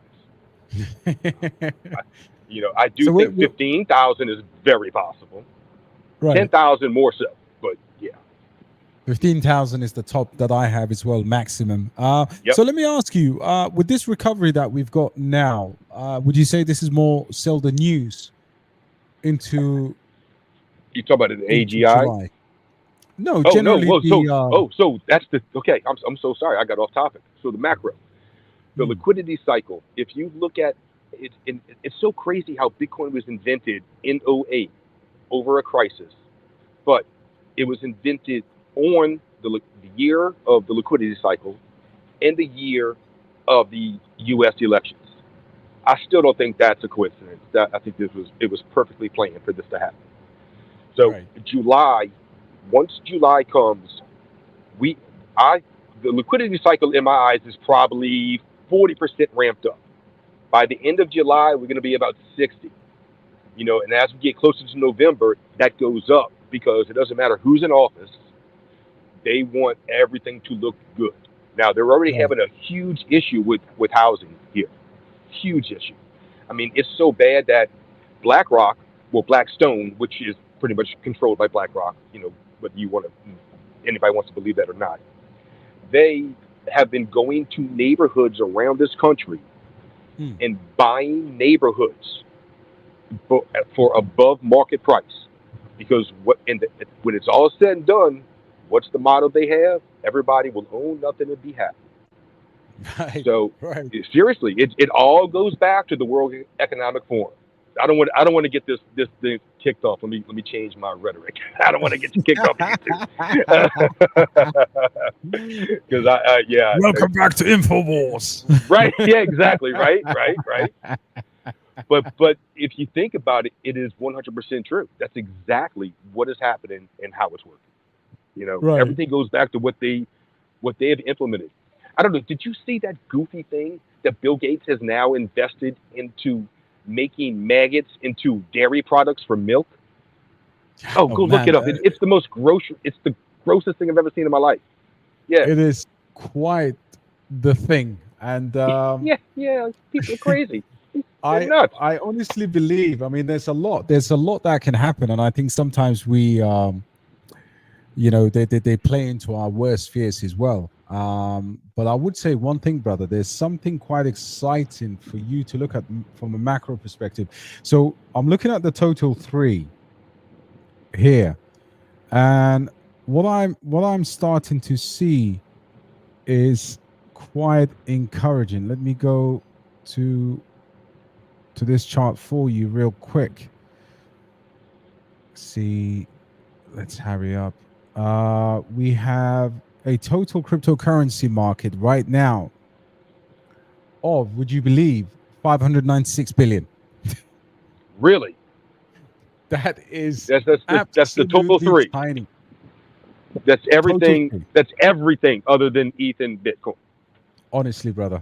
I do think 15,000 is very possible. 10,000 more so. But yeah, 15,000 is the top that I have as well, maximum. So let me ask you, with this recovery that we've got now, would you say this is more sell the news into? You talk about an AGI? July? No, generally. So that's okay. I'm so sorry. I got off topic. So the macro, the liquidity cycle. If you look at it, it's so crazy how Bitcoin was invented in 2008 over a crisis, but it was invented on the year of the liquidity cycle and the year of the U.S. elections. I still don't think that's a coincidence. I think it was perfectly planned for this to happen. So July, once July comes, the liquidity cycle in my eyes is probably 40% ramped up. By the end of July, we're going to be about 60. And as we get closer to November, that goes up because it doesn't matter who's in office. They want everything to look good. Now, they're already having a huge issue with housing here. Huge issue. I mean, it's so bad that Blackstone, which is pretty much controlled by BlackRock, whether anybody wants to believe that or not, they have been going to neighborhoods around this country and buying neighborhoods for above market price. Because when it's all said and done, what's the motto they have? Everybody will own nothing and be happy. So seriously, it all goes back to the World Economic Forum. I don't want to get this thing kicked off. Let me change my rhetoric. I don't want to get you kicked off because Welcome back to Infowars. Right. Yeah. Exactly. Right. But if you think about it, it is 100% true. That's exactly what is happening and how it's working. Right. Everything goes back to what they have implemented. I don't know. Did you see that goofy thing that Bill Gates has now invested into making maggots into dairy products for milk? Oh, go look it up. It's the most it's the grossest thing I've ever seen in my life. Yeah. It is quite the thing. And yeah, people are crazy. I honestly believe, I mean, there's a lot that can happen. And I think sometimes we, they play into our worst fears as well. But I would say one thing, brother, there's something quite exciting for you to look at from a macro perspective. So I'm looking at the total 3 here, and what I'm starting to see is quite encouraging. Let me go to this chart for you real quick. See, let's hurry up. We have a total cryptocurrency market right now of, would you believe, 596 billion. Really? That is that's the total 3. Tiny. That's everything. That's everything other than ETH and Bitcoin. Honestly, brother,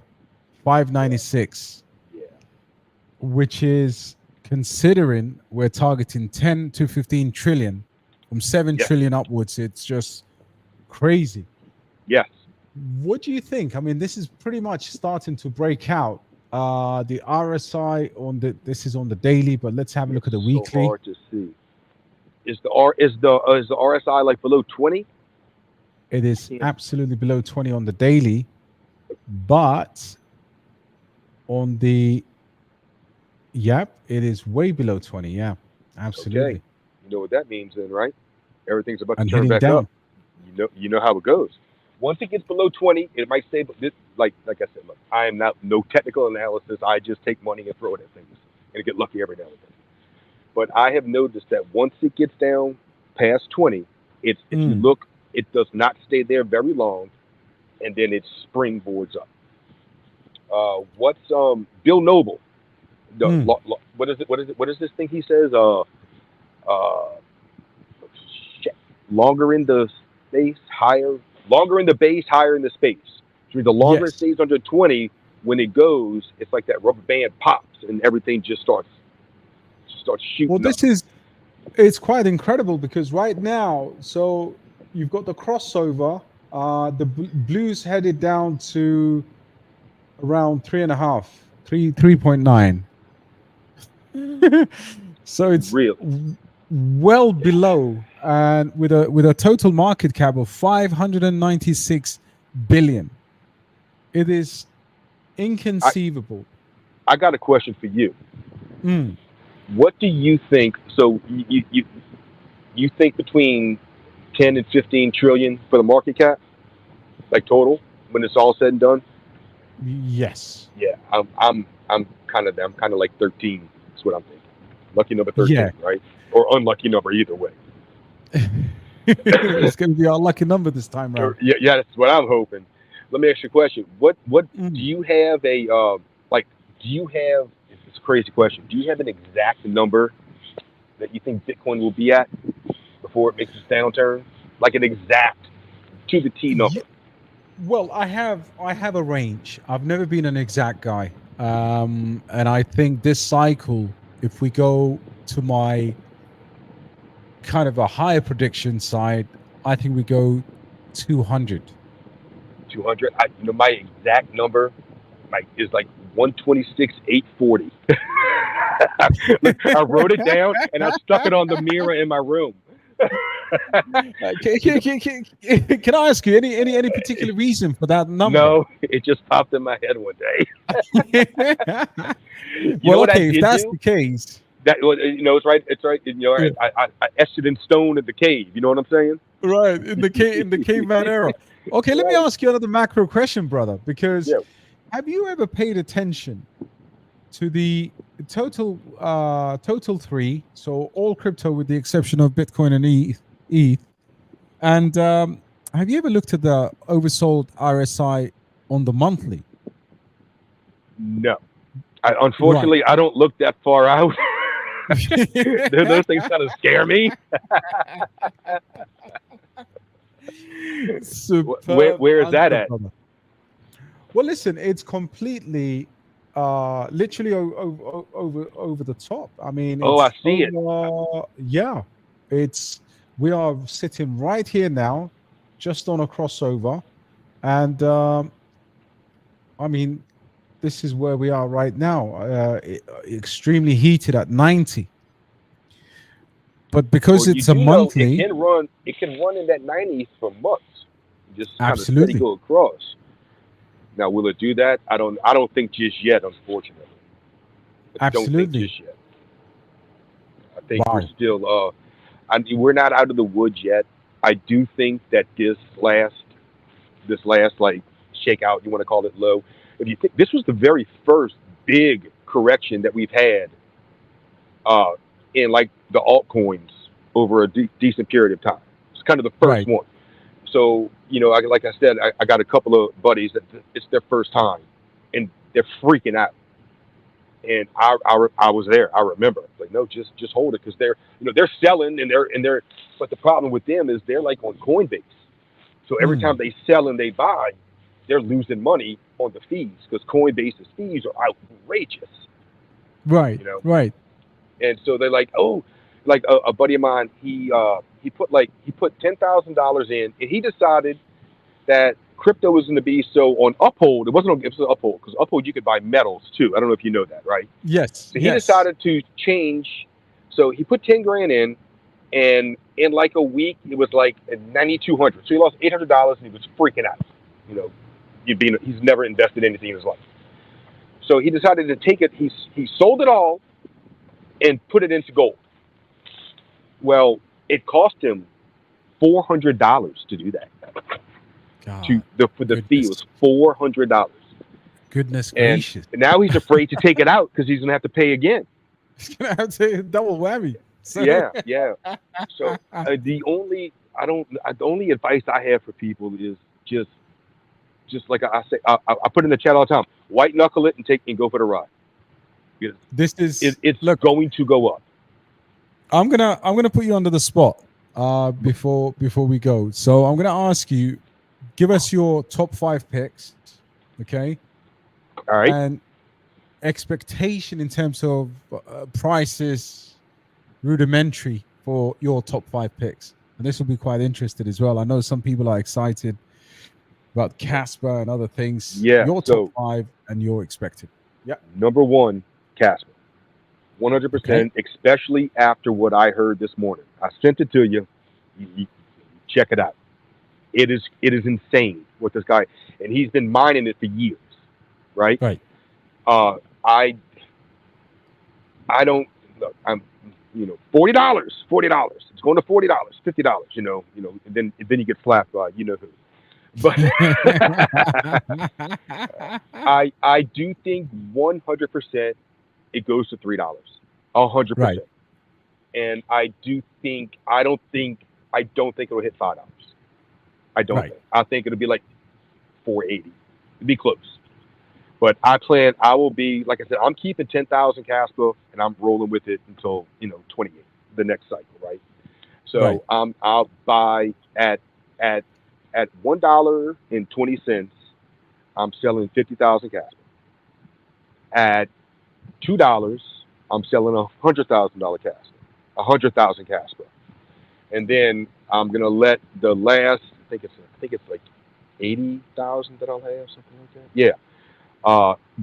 596. Yeah. Which is, considering we're targeting 10 to 15 trillion, from 7 trillion upwards, it's just crazy. Yes. What do you think? I mean, this is pretty much starting to break out. The RSI this is on the daily, but let's have a look at the weekly. So hard to see. Is the RSI like below 20? It is absolutely below 20 on the daily, but on the it is way below 20. Yeah, absolutely. Okay. You know what that means then, right? Everything's about to turn back up. You know how it goes. Once it gets below 20, it might stay. But this, like I said, look, I am not no technical analysis. I just take money and throw it at things and get lucky every now and then. But I have noticed that once it gets down past 20, if you look, it does not stay there very long, and then it springboards up. What's Bill Noble? What is it? What is this thing he says? Longer in the space, higher. Longer in the base, higher in the space. So the longer it stays under 20, when it goes, it's like that rubber band pops and everything just starts shooting. Well, it's quite incredible because right now, so you've got the crossover. The blues headed down to around 3.5, 3.9. So it's really well below, and with a total market cap of 596 billion. It is inconceivable. I got a question for you. What do you think? So you think between 10 and 15 trillion for the market cap, like total, when it's all said and done? Yes. Yeah, I'm kind of like 13. That's what I'm thinking. Lucky number 13, right? Or unlucky number, either way. It's going to be our lucky number this time around. Yeah, that's what I'm hoping. Let me ask you a question. What do you have do you have, it's a crazy question, do you have an exact number that you think Bitcoin will be at before it makes its downturn? Like an exact to the T number? Well, I have a range. I've never been an exact guy. And I think this cycle, if we go to my kind of a higher prediction side, I think we go 200. 200. My exact number is like 126,840. I wrote it down and I stuck it on the mirror in my room. Can I ask you any particular reason for that number? No, it just popped in my head one day. Well, okay, if that's the case, it's right. It's right. I etched it in stone at the cave. You know what I'm saying? Right, in the caveman era. Okay, let me ask you another macro question, brother. Because have you ever paid attention to the total three. So all crypto with the exception of Bitcoin and ETH. And have you ever looked at the oversold RSI on the monthly? No. Unfortunately, I don't look that far out. Those things kind of scare me. Where is that at? Well, listen, it's completely, literally over the top. I mean, Oh, I it's see it. Yeah, we are sitting right here now, just on a crossover, and I mean, this is where we are right now. Extremely heated at 90. But because it's a monthly, it can run in that 90s for months. Just kind of absolutely steady go across. Now, will it do that? I don't think just yet, unfortunately. Absolutely. Don't think just yet. I think Wow. we're still we're not out of the woods yet. I do think that this last like shakeout, you want to call it low. If you think this was the very first big correction that we've had in like the altcoins over a decent period of time. It's kind of the first one. So, you know, like I said, I got a couple of buddies that it's their first time and they're freaking out. And I was there. I remember, like, no, just hold it, because they're selling and they're. But the problem with them is they're like on Coinbase. So every time they sell and they buy, they're losing money on the fees, because Coinbase's fees are outrageous. Right. You know? Right. And so they're like, oh, like a buddy of mine, he put $10,000 in, and he decided that crypto was going to be so on Uphold. It was Uphold, because Uphold you could buy metals too. I don't know if you know that, right? Yes. So he decided to change. So he put 10 grand in, and in like a week it was like 9,200. So he lost $800, and he was freaking out. You know, he's never invested anything in his life. So he decided to take it. He sold it all and put it into gold. Well, it cost him $400 to do that. For the fee, it was $400. Goodness gracious! And now he's afraid to take it out because he's gonna have to pay again. He's gonna have to double whammy. So. Yeah. So the only advice I have for people is just like I say, I put in the chat all the time: white knuckle it and go for the ride. It's going to go up. I'm gonna put you under the spot before we go. So I'm gonna ask you, give us your top 5 picks, okay? All right. And expectation in terms of prices, rudimentary for your top 5 picks. And this will be quite interesting as well. I know some people are excited about Casper and other things. Yeah. Your top 5 and your expected. Yeah. Number 1, Casper. 100%, okay. Especially after what I heard this morning. I sent it to you. You check it out. It is insane what this guy, and he's been mining it for years, right? Right. I don't look. I'm, $40. It's going to $40, $50. And then you get slapped by who. But I do think 100% it goes to $3, 100%. Right. And I don't think it'll hit $5. I don't think. I think it'll be like $4.80. It'll be close. But I will be, like I said, I'm keeping 10,000 Casper, and I'm rolling with it until 28, the next cycle, right? So I'll buy at $1.20. I'm selling 50,000 Casper. At $2, I'm selling $100,000 Casper, 100,000 Casper, and then I'm gonna let the last. I think it's like 80,000 that I'll have, something like that. Yeah.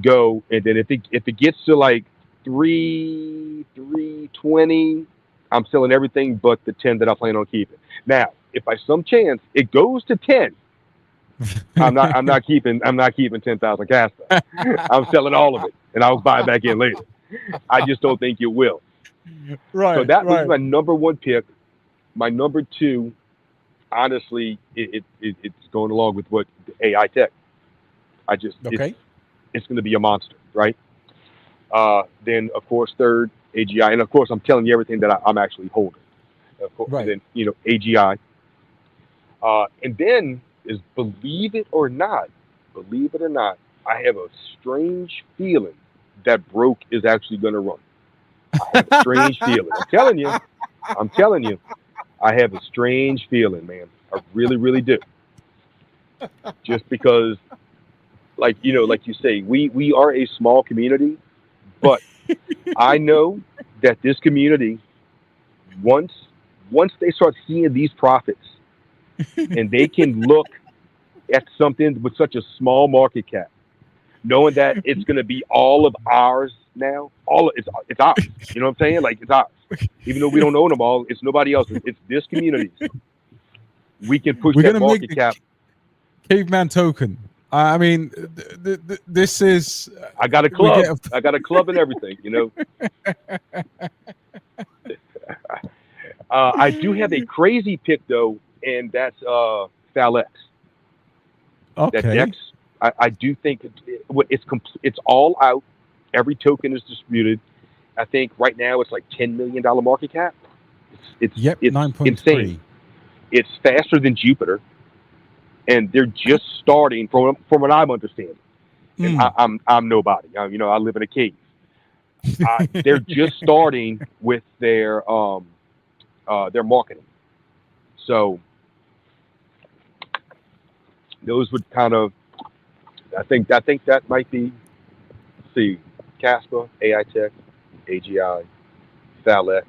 Go, and then if it gets to like 320, I'm selling everything but the 10 that I plan on keeping. Now, if by some chance it goes to 10, I'm not keeping 10,000 Casper. I'm selling all of it, and I'll buy it back in later. I just don't think it will. Right. So that was my number 1 pick. My number 2, honestly, it's going along with what the AI tech. It's going to be a monster, right? Then of course third AGI, and of course I'm telling you everything that I'm actually holding. Of course, Right. and then AGI, and then is believe it or not, I have a strange feeling that Broke is actually going to run. I have a strange feeling. I'm telling you, I have a strange feeling, man. I really, really do. Just because, like you say, we are a small community, but I know that this community, once they start seeing these profits, and they can look at something with such a small market cap, knowing that it's going to be all of ours now, it's ours. You know what I'm saying? Like, it's ours. Even though we don't own them all, it's nobody else's. It's this community. We can push We're that gonna make market the cap. caveman token. I mean, this is. I got a we club. get I got a club and everything. I do have a crazy pick though, and that's FalX. That Okay. DEX. I do think it's all out. Every token is distributed. I think right now it's like $10 million market cap. It's Yep. it's 9.3. insane. It's faster than Jupiter, and they're just starting from what I'm understanding. And I'm nobody. I live in a cave. They're just starting with their marketing. So those would kind of, I think that might be, let's see, Casper, AI Tech, AGI, FalX,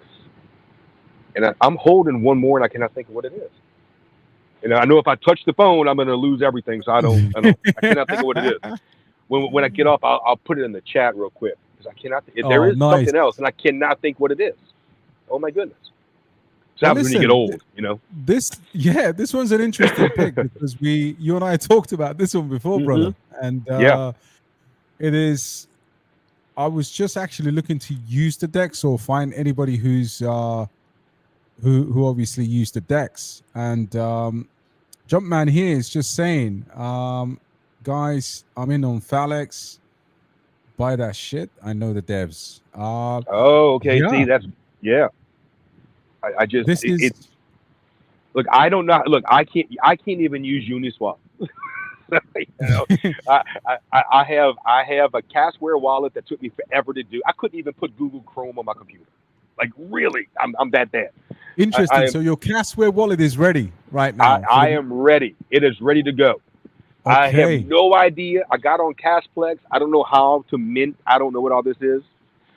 and I'm holding one more, and I cannot think of what it is. And I know if I touch the phone, I'm going to lose everything. So I cannot think of what it is. When I get off, I'll put it in the chat real quick because I cannot. There is nice. something else, and I cannot think what it is. Oh my goodness! So Well, happens when you get old, This one's an interesting pick because you and I talked about this one before, brother. And it is. I was just actually looking to use the DEX or find anybody who's who obviously used the DEX. And Jumpman here is just saying, guys, I'm in on FalX. Buy that shit. I know the devs. Okay. Yeah. See, that's I just This is. Look, I don't know. Look, I can't even use Uniswap. I have a Casware wallet that took me forever to do. I couldn't even put Google Chrome on my computer. Like, really, I'm that bad. Interesting. So your Casware wallet is ready right now. I am ready. It is ready to go. Okay. I have no idea. I got on Cashplex. I don't know how to mint. I don't know what all this is.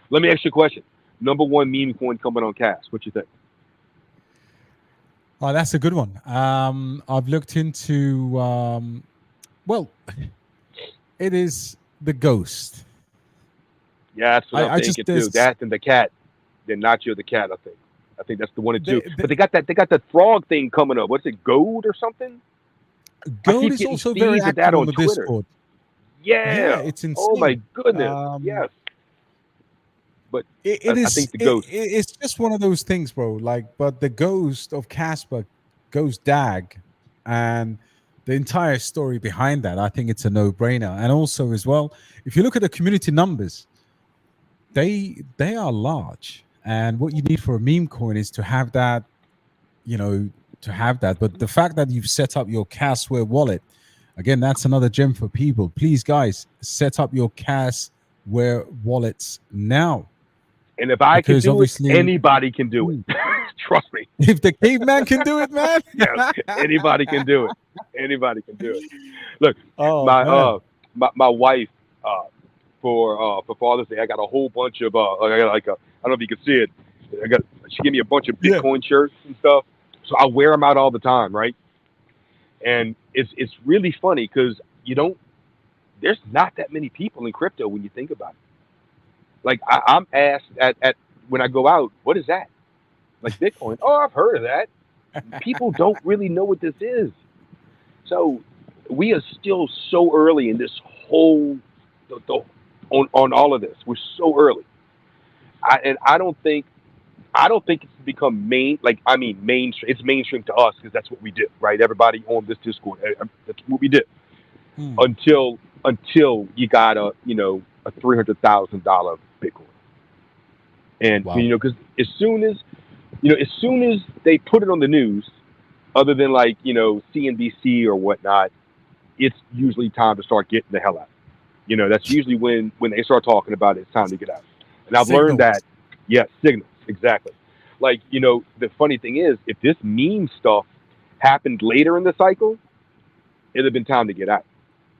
Let me ask you a question. Number one meme coin coming on Cash. What you think? Oh, that's a good one. I've looked into. Well, it is the Ghost. Yeah, that's what I'm thinking too. That and the cat. Then Nacho the cat. I think that's the one and two. But they got that frog thing coming up. What's it? Gold or something? Gold is also very active on the Twitter. Discord. Yeah, it's insane. Oh my goodness. Yes. But I think the Ghost. It's just one of those things, bro. Like, but the Ghost of Casper goes dag, and the entire story behind that, I think it's a no-brainer. And also, as well, if you look at the community numbers, they are large. And what you need for a meme coin is to have that, But the fact that you've set up your Casware wallet, again, that's another gem for people. Please, guys, set up your Casware wallets now. And if I can do it, anybody can do it. Trust me. If the caveman can do it, man. Yes, anybody can do it. Anybody can do it. Look, my wife, for Father's Day, I got a whole bunch of I got I don't know if you can see it. She gave me a bunch of Bitcoin shirts and stuff, so I wear them out all the time, right? And it's really funny because there's not that many people in crypto when you think about it. Like I'm asked at when I go out, what is that? Like Bitcoin? Oh, I've heard of that. People don't really know what this is. So we are still so early in this whole on all of this. We're so early. I don't think it's become mainstream. It's mainstream to us because that's what we do, right? Everybody on this Discord, that's what we do. Until you gotta a $300,000 Bitcoin. And Wow. you know, because as soon as they put it on the news, other than like, you know, CNBC or whatnot, it's usually time to start getting the hell out. You know, that's usually when they start talking about it, it's time to get out. And I've learned that, yes, signals, exactly. Like, you know, the funny thing is, if this meme stuff happened later in the cycle, it'd have been time to get out.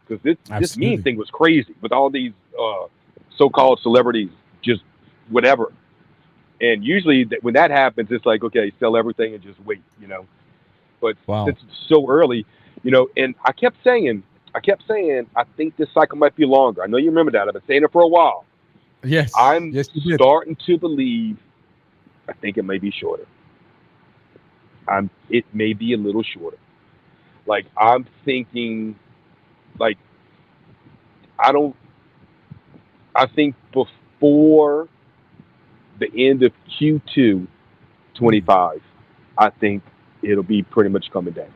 Because this meme thing was crazy with all these so-called celebrities, just whatever. And usually when that happens, it's like, okay, sell everything and just wait, you know. But since it's so early, you know, and I kept saying, I think this cycle might be longer. I know you remember that. I've been saying it for a while. Yes. I'm yes, you did. starting to believe, I think it may be shorter. It may be a little shorter. Like, I'm thinking, like, I think before the end of Q2 25, I think it'll be pretty much coming down.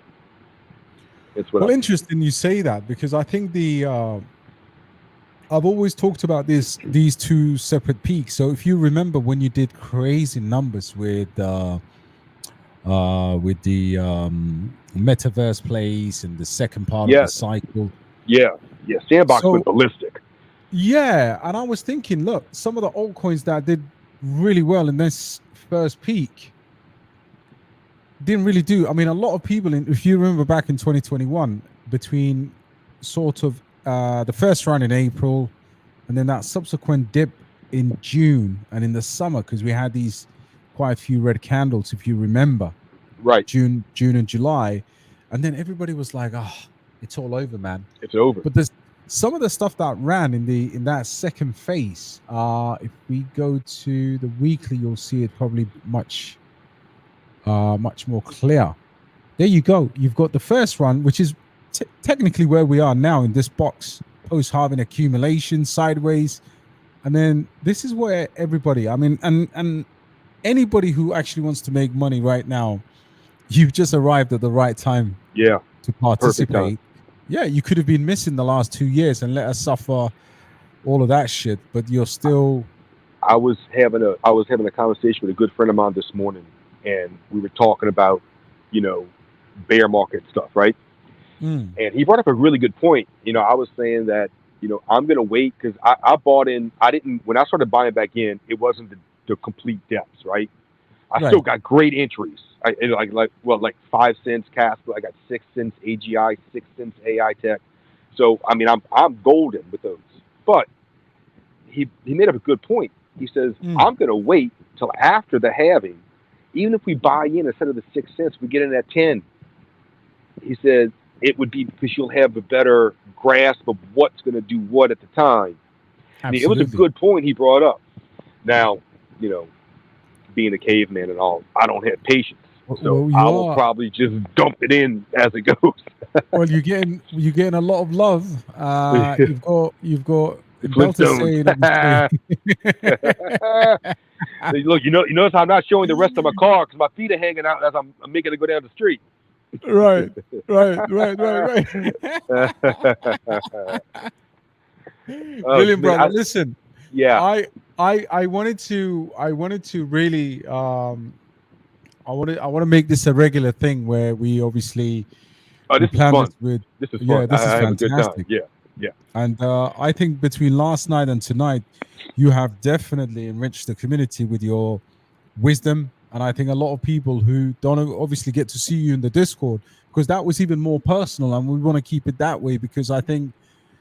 That's what. Well, interesting you say that, because I think I've always talked about these two separate peaks. So if you remember when you did crazy numbers with the metaverse plays and the second part of the cycle. Yeah. Sandbox went ballistic. Yeah, and I was thinking, look, some of the altcoins that did really well in this first peak didn't really do. I mean, a lot of people, if you remember back in 2021, between sort of the first round in April and then that subsequent dip in June and in the summer, because we had these quite a few red candles, if you remember. Right. June and July. And then everybody was like, oh, it's all over, man. It's over. But there's some of the stuff that ran in that second phase. If we go to the weekly, you'll see it probably much more clear. There you go. You've got the first run, which is technically where we are now in this box, post-halving accumulation sideways. And then this is where everybody, I mean, and anybody who actually wants to make money right now, you've just arrived at the right time. Yeah. To participate. Yeah, you could have been missing the last 2 years and let us suffer all of that shit, but you're still. I was having a conversation with a good friend of mine this morning, and we were talking about, you know, bear market stuff, right? And he brought up a really good point. You know, I was saying that, you know, I'm gonna wait because I bought in. When I started buying back in, it wasn't the complete depths, right? I still got great entries. Like 5 cents Casper. I got 6 cents AGI, 6 cents AI Tech. So I mean, I'm golden with those. But he made up a good point. He says I'm gonna wait till after the halving. Even if we buy in instead of the 6 cents, we get in at 10. He says it would be because you'll have a better grasp of what's going to do what at the time. I mean, it was a good point he brought up. Now, you know, being a caveman and all, I don't have patience. So I will probably just dump it in as it goes. Well, you're getting a lot of love. You've got Delta saying. Look, you notice I'm not showing the rest of my car because my feet are hanging out as I'm making it go down the street. Right. Brilliant, brother. Listen. Yeah. I wanted to really I want to make this a regular thing where we obviously this is fun. This is fun. This is fantastic. A good time. Yeah. And I think between last night and tonight, you have definitely enriched the community with your wisdom. And I think a lot of people who don't obviously get to see you in the Discord, because that was even more personal, and we want to keep it that way because I think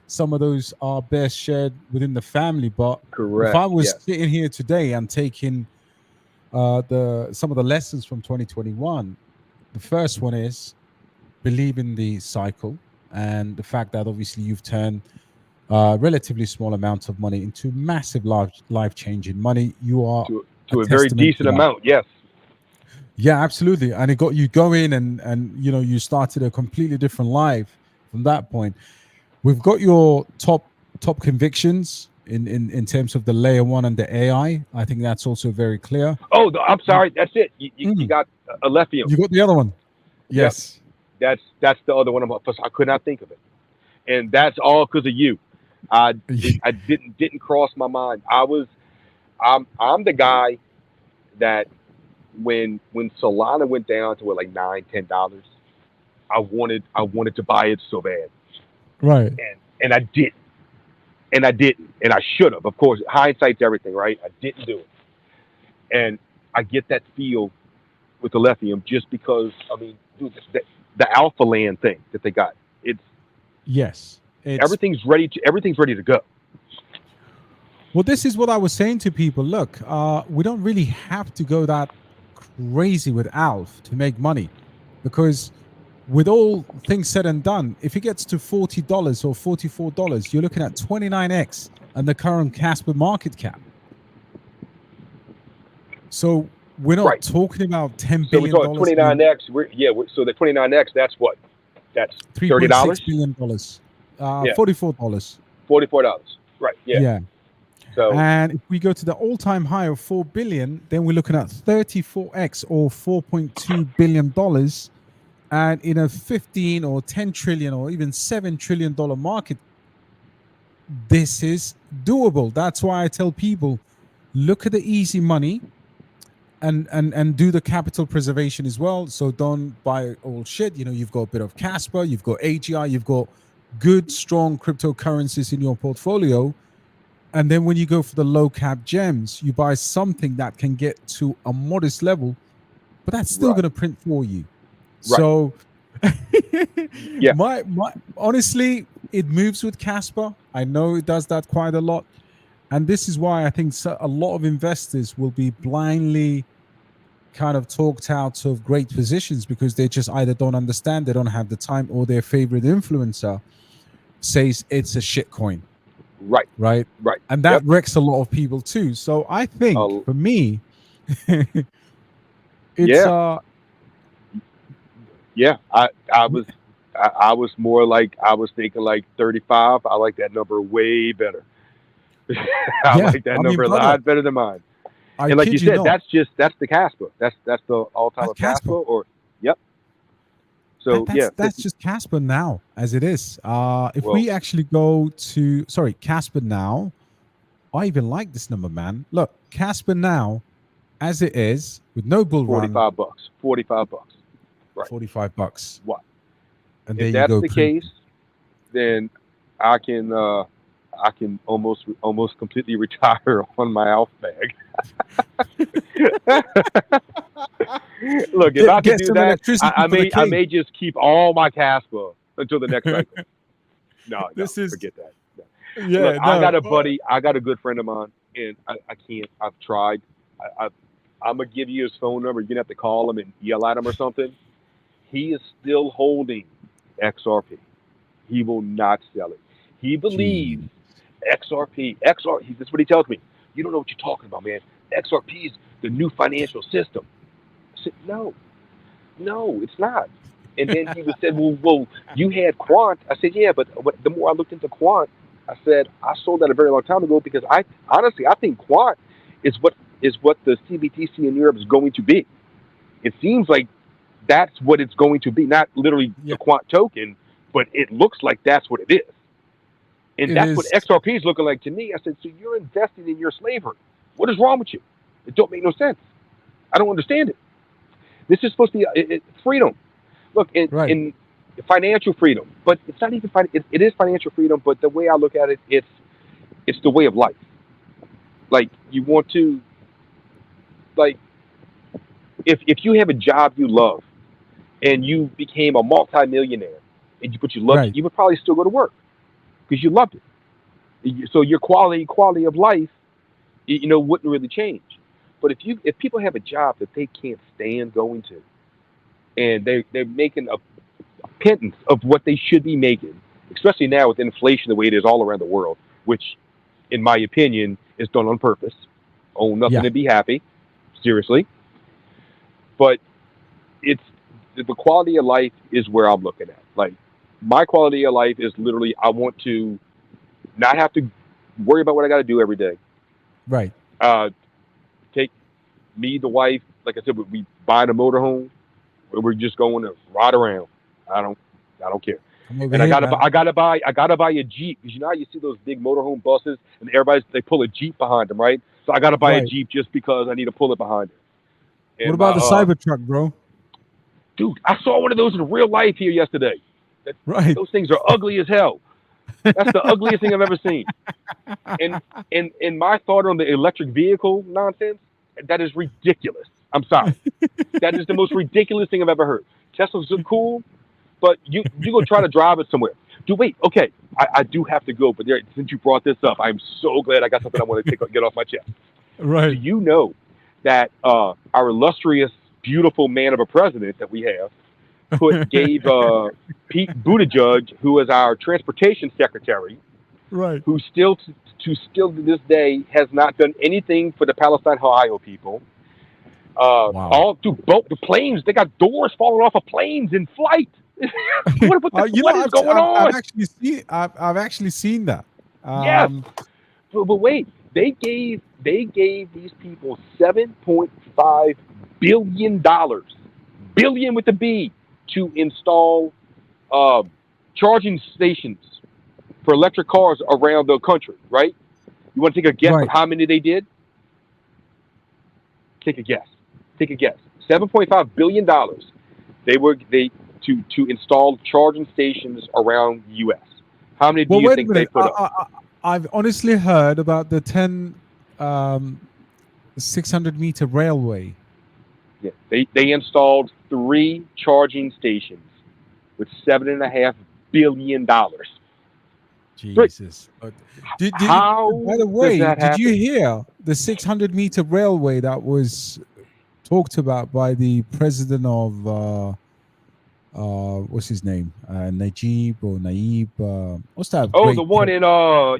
some of those are best shared within the family. But correct. If I was sitting here today and taking some of the lessons from 2021, the first one is believe in the cycle and the fact that obviously you've turned relatively small amounts of money into massive life-changing money. You are to a very decent amount. Yes. Yeah, absolutely. And it got you going and you know, you started a completely different life from that point. We've got your top convictions in terms of the layer 1 and the AI. I think that's also very clear. Oh, I'm sorry. That's it. You got a left field. You got the other one. Yes. Yep. That's the other one. I could not think of it. And that's all because of you. I didn't cross my mind. I'm the guy that when Solana went down to what, like $9-10, I wanted to buy it so bad, Right. and I didn't, and I should have. Of course, hindsight's everything, right? I didn't do it, and I get that feel with the lithium just because, I mean, dude, the Alpha Land thing that they got, Yes. everything's ready to go. Well, this is what I was saying to people. Look, we don't really have to go that crazy with Alf to make money, because with all things said and done, if it gets to $40 or $44, you're looking at 29x and the current Casper market cap. So we're not talking about $10 billion. So we're talking 29x. So the 29x, that's what? That's $30. $3.6 billion. $44. $44. Right. Yeah. Yeah. So, and if we go to the all-time high of 4 billion, then we're looking at 34x or $4.2 billion. And in a 15 or 10 trillion or even $7 trillion market, this is doable. That's why I tell people, look at the easy money and do the capital preservation as well. So don't buy all shit. You know, you've got a bit of Casper, you've got AGI, you've got good, strong cryptocurrencies in your portfolio. And then when you go for the low cap gems, you buy something that can get to a modest level, but that's still going to print for you. So yeah, my honestly, it moves with Casper. I know it does that quite a lot. And this is why I think a lot of investors will be blindly kind of talked out of great positions, because they just either don't understand, they don't have the time, or their favorite influencer says it's a shit coin. Right. And that wrecks a lot of people too. So I think for me, it's I was more like, I was thinking like 35. I like that number way better. I like that number a lot better than mine. And like you said, that's the Casper. That's the all-time Casper. Or So that's just Casper now as it is. If we actually go to Casper now, I even like this number, man. Look, Casper now as it is with no bull run. $45. $45. Right. $45. What? And if that's the case, then I can almost completely retire on my Alf bag. Look, if I could do that, I may just keep all my Casper until the next cycle. No, forget that. No. Yeah, look, I got a buddy. I got a good friend of mine, and I can't. I've tried. I'm gonna give you his phone number. You're gonna have to call him and yell at him or something. He is still holding XRP. He will not sell it. He believes XRP. This is what he tells me. You don't know what you're talking about, man. XRP is the new financial system. I said, no, it's not. And then he said, well, you had Quant. I said, yeah, but the more I looked into Quant, I said, I sold that a very long time ago, because I think Quant is what the CBTC in Europe is going to be. It seems like that's what it's going to be, not literally the Quant token, but it looks like that's what it is. And that's what XRP is looking like to me. I said, so you're investing in your slavery. What is wrong with you? It don't make no sense. I don't understand it. This is supposed to be freedom. Look, in financial freedom, but it's not even it is financial freedom, but the way I look at it, it's the way of life. Like, you want to, like, if you have a job you love and you became a multimillionaire but you loved it, you would probably still go to work because you loved it. So your quality of life, wouldn't really change. But if people have a job that they can't stand going to, and they're making a pittance of what they should be making, especially now with inflation the way it is all around the world, which, in my opinion, is done on purpose. Own nothing to be happy, seriously. But it's the quality of life is where I'm looking at. Like, my quality of life is literally, I want to not have to worry about what I got to do every day. Right. Take me, the wife, like I said, we buy a motorhome. We're just going to ride around. I don't care. I'm over And here, I man. gotta buy a Jeep, because you know how you see those big motorhome buses and they pull a Jeep behind them, right? So I gotta buy a Right. Jeep just because I need to pull it behind it. What And about the Cybertruck, bro? dude, I saw one of those in real life here yesterday. Right. Those things are ugly as hell. That's the ugliest thing I've ever seen. And my thought on the electric vehicle nonsense, that is ridiculous. I'm sorry. That is the most ridiculous thing I've ever heard. Teslas are cool, but you go try to drive it somewhere. Wait, okay. I do have to go, but since you brought this up, I'm so glad I got something I want to get off my chest. Do Right. you know that our illustrious, beautiful man of a president that we have gave Pete Buttigieg, who is our transportation secretary, Right. who still to this day has not done anything for the Palestine Ohio people. Wow. The planes, they got doors falling off of planes in flight. what is going on? I've actually seen that. Yes, but wait, they gave these people $7.5 billion, billion with a B, to install charging stations for electric cars around the country. Right? You want to take a guess Right. of how many they did? Take a guess. $7.5 billion. To install charging stations around the U.S. How many do you think they put up? I've honestly heard about the 600-meter railway. Yeah, they installed 3 charging stations with $7.5 billion. Jesus. But How by the way, does that did happen? you hear the 600-meter railway that was talked about by the president of what's his name? Naib. What's that? Oh, the one in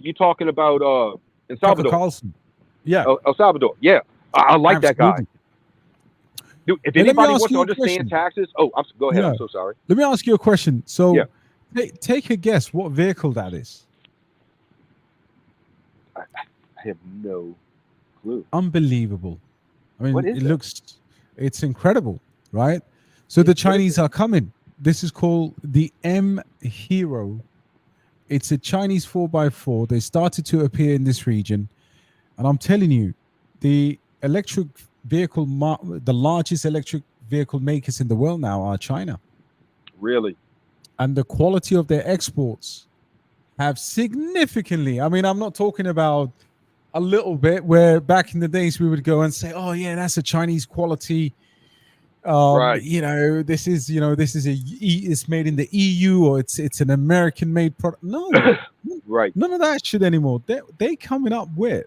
you talking about in Salvador? Carlson. Yeah. El Salvador. Yeah, I like that guy. Absolutely. Dude, if But let me anybody ask wants to you a understand question. taxes, go ahead. Yeah. I'm so sorry. Let me ask you a question. So, Yeah. take a guess what vehicle that is. I have no clue. Unbelievable. I mean, What is it? It's incredible, right? So the Chinese are coming. This is called the M Hero. It's a Chinese 4x4. They started to appear in this region. And I'm telling you, the electric vehicle, the largest electric vehicle makers in the world now are China. Really? And the quality of their exports have significantly, I mean, I'm not talking about a little bit, where back in the days we would go and say, oh yeah, that's a Chinese quality. Right. This is it's made in the EU, or it's an American made product. No, Right. none of that shit anymore. They coming up with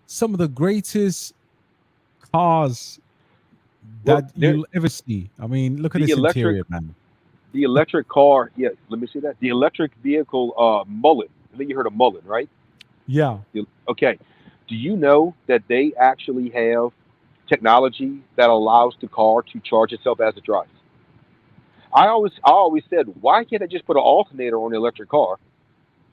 some of the greatest cars that you'll ever see. I mean, look at this interior, man. The electric car, yes, let me see that. The electric vehicle, Mullen. I think you heard of Mullen, right? Yeah. Okay. Do you know that they actually have technology that allows the car to charge itself as it drives? I always said, why can't I just put an alternator on the electric car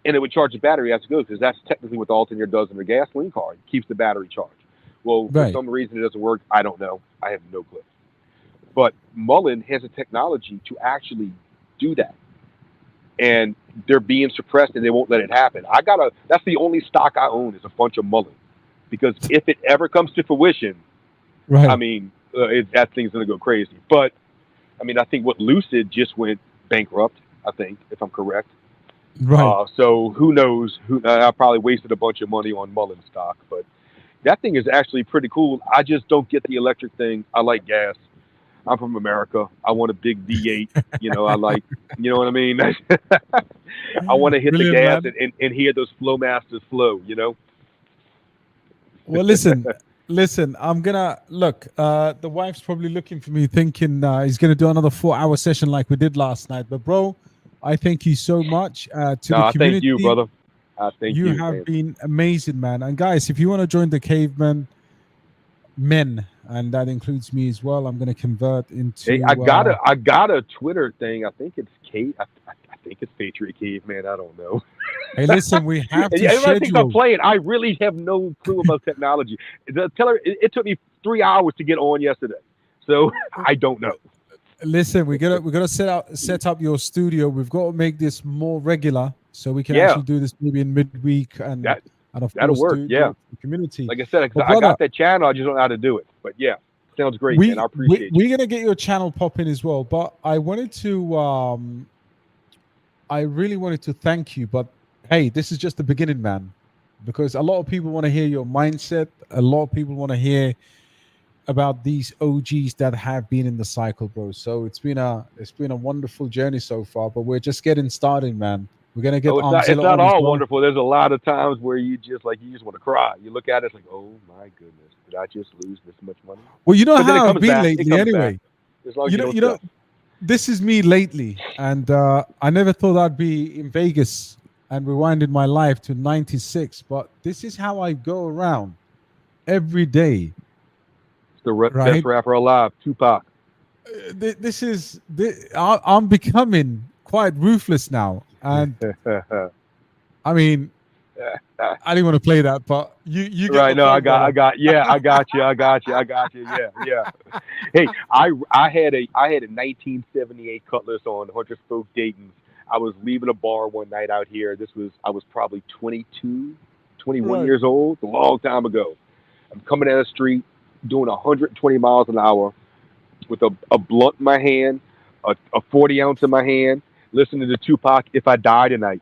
and it would charge the battery as it goes? Because that's technically what the alternator does in a gasoline car. It keeps the battery charged. Well, for some reason it doesn't work. I don't know. I have no clue. But Mullen has a technology to actually do that. And they're being suppressed and they won't let it happen. That's the only stock I own is a bunch of Mullen. Because if it ever comes to fruition, right. I mean, that thing's going to go crazy. But, I mean, I think Lucid just went bankrupt, I think, if I'm correct. Right. So who knows? I probably wasted a bunch of money on Mullen stock. But that thing is actually pretty cool. I just don't get the electric thing. I like gas. I'm from America. I want a big V8. I like, you know what I mean? I want to hit the gas and hear those Flowmasters flow, Well, listen, I'm gonna look. The wife's probably looking for me, thinking he's gonna do another 4-hour session like we did last night. But bro, I thank you so much to the community. Thank you, brother. You have been amazing, man. And guys, if you want to join the cavemen men, and that includes me as well, I'm gonna convert into. Hey, I got a Twitter thing. I think it's I think it's Patriot Caveman. I don't know. Hey, listen, we have to everybody thinks I'm schedule. playing. I really have no clue about technology. It took me 3 hours to get on yesterday, so I don't know. Listen, we gotta set up your studio. We've got to make this more regular so we can Yeah, actually do this maybe in midweek that and of that'll course work. do Yeah, it for the community. like I said, 'cause But I brother, got that channel. I just don't know how to do it. But yeah, sounds great, man. I appreciate you. we're gonna get your channel popping as well. But I wanted to I really wanted to thank you. But hey, this is just the beginning, man. Because a lot of people want to hear your mindset. A lot of people want to hear about these OGs that have been in the cycle, bro. So it's been a wonderful journey so far, but we're just getting started, man. We're gonna get Oh, it's Armzilla not on as all well. wonderful. There's a lot of times where you just want to cry. You look at it, it's like, oh my goodness, did I just lose this much money? Well, you know But then it how I've comes been back. It lately, comes back anyway. as long as you don't You know, stress. this is me lately, and I never thought I'd be in Vegas and rewinded my life to '96. But this is how I go around every day, It's the best right? rapper alive, Tupac. I'm becoming quite ruthless now, and I mean, I didn't want to play that, but you get Right? the No, point, brother. yeah, I got you, yeah, yeah. Hey, I had a 1978 Cutlass on 100 spoke Dayton's. I was leaving a bar one night out here. I was probably 22, 21 Right. years old, a long time ago. I'm coming down the street doing 120 miles an hour with a blunt in my hand, a 40 ounce in my hand, listening to Tupac. If I die tonight.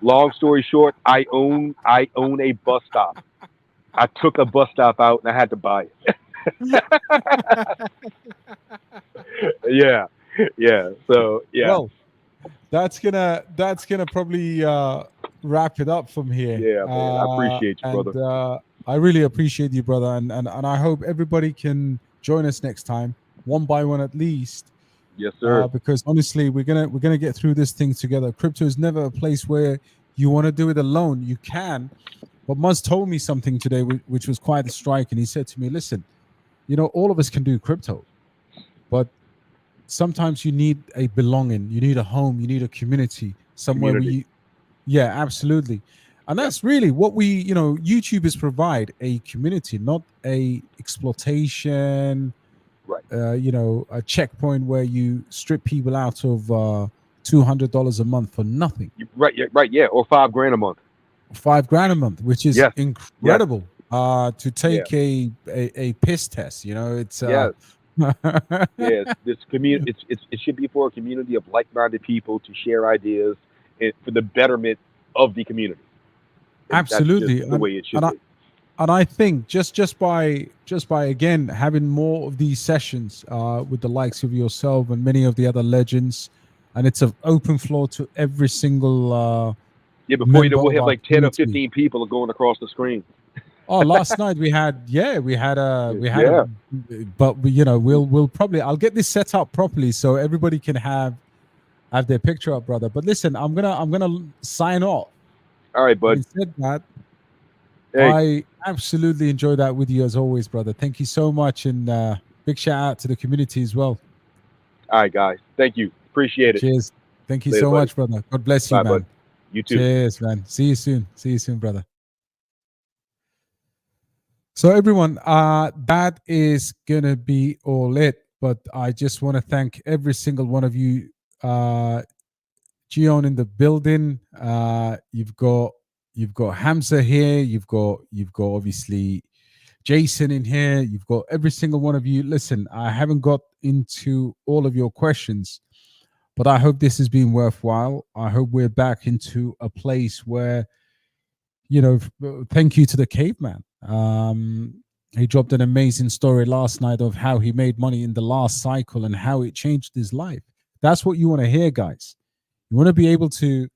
Long story short, I own a bus stop. I took a bus stop out and I had to buy it. Yeah, yeah. So yeah, Well, that's gonna probably wrap it up from here. yeah, man. I appreciate you, And brother. I really appreciate you, brother. And I hope everybody can join us next time, one by one at least. Yes, sir. Because honestly, we're gonna get through this thing together. Crypto is never a place where you want to do it alone. You can, but Muzz told me something today, which was quite striking. He said to me, "Listen, all of us can do crypto, but sometimes you need a belonging, you need a home, you need a community, somewhere where Community. you, yeah, absolutely." And Yeah. that's really what YouTubers provide, a community, not a exploitation, Right. a checkpoint where you strip people out of $200 a month for nothing, Right. Yeah. Right. Yeah. Or $5 grand a month. $5 grand a month, which is Yes. Yes. incredible. To Yeah. take a piss test, it's Yes. Yeah. This community. It should be for a community of like-minded people to share ideas and for the betterment of the community. And that's absolutely. just the way it should and I, be. and I think just by again having more of these sessions with the likes of yourself and many of the other legends, and it's an open floor to every single Yeah. Before you know, member we'll of have our like 10 or community. 15 people going across the screen. Oh, last night we had Yeah. but we'll probably, I'll get this set up properly so everybody can have their picture up, brother. But listen, I'm gonna sign off. All right, bud. Having said that, Hey. I absolutely enjoy that with you as always, brother. Thank you so much, and big shout out to the community as well. All right, guys. Thank you. Appreciate it. Cheers. Thank you Later, so buddy. much, brother. God bless you, Bye, man. bud. You too. Cheers, man. See you soon, brother. So everyone, that is gonna be all it. But I just want to thank every single one of you. Gion in the building. You've got Hamza here. You've got obviously Jason in here. You've got every single one of you. Listen, I haven't got into all of your questions, but I hope this has been worthwhile. I hope we're back into a place where, thank you to the caveman. He dropped an amazing story last night of how he made money in the last cycle and how it changed his life. That's what you want to hear, guys. You want to be able to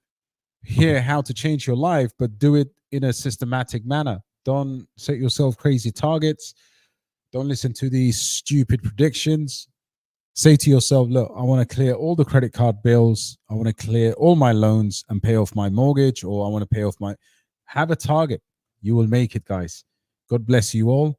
hear how to change your life, but do it in a systematic manner. Don't set yourself crazy targets. Don't listen to these stupid predictions. Say to yourself, look, I want to clear all the credit card bills. I want to clear all my loans and pay off my mortgage, or I want to pay off have a target. You will make it, guys. God bless you all.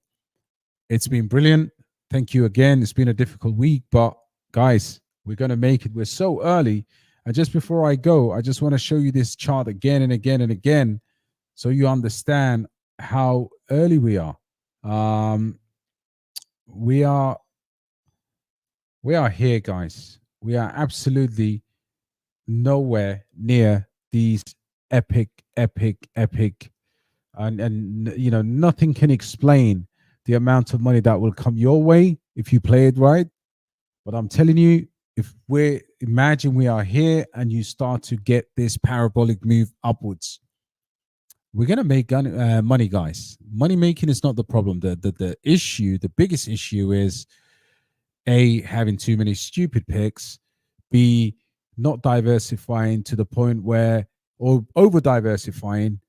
It's been brilliant. Thank you again. It's been a difficult week, but guys, we're going to make it. We're so early. And just before I go, I just want to show you this chart again and again and again so you understand how early we are. We are We are here, guys. We are absolutely nowhere near these epic, and you know, nothing can explain the amount of money that will come your way if you play it right. But I'm telling you, if we imagine we are here and you start to get this parabolic move upwards, we're gonna make money, guys. Money making is not the problem. The issue, the biggest issue is A, having too many stupid picks, B, not diversifying to the point where, or over diversifying,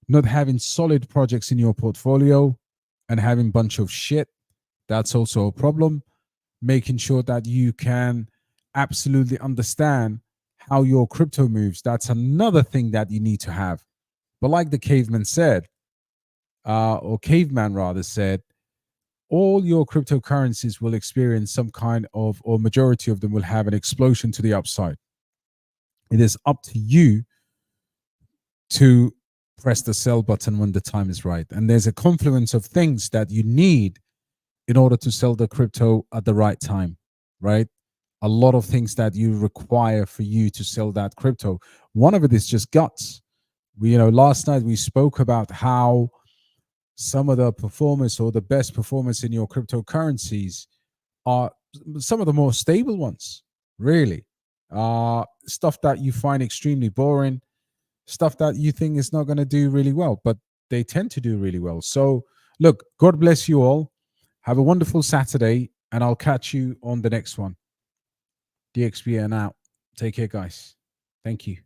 not having solid projects in your portfolio and having a bunch of shit. That's also a problem. Making sure that you can absolutely understand how your crypto moves. That's another thing that you need to have. But like the caveman said, or caveman rather said, all your cryptocurrencies will experience some kind of, or majority of them will have an explosion to the upside. It is up to you to press the sell button when the time is right. And there's a confluence of things that you need in order to sell the crypto at the right time, right? A lot of things that you require for you to sell that crypto. One of it is just guts. Last night we spoke about how some of the performance or the best performance in your cryptocurrencies are some of the more stable ones, really. Stuff that you find extremely boring, stuff that you think is not going to do really well, but they tend to do really well. So look, God bless you all. Have a wonderful Saturday, and I'll catch you on the next one. DXB and out. Take care, guys. Thank you.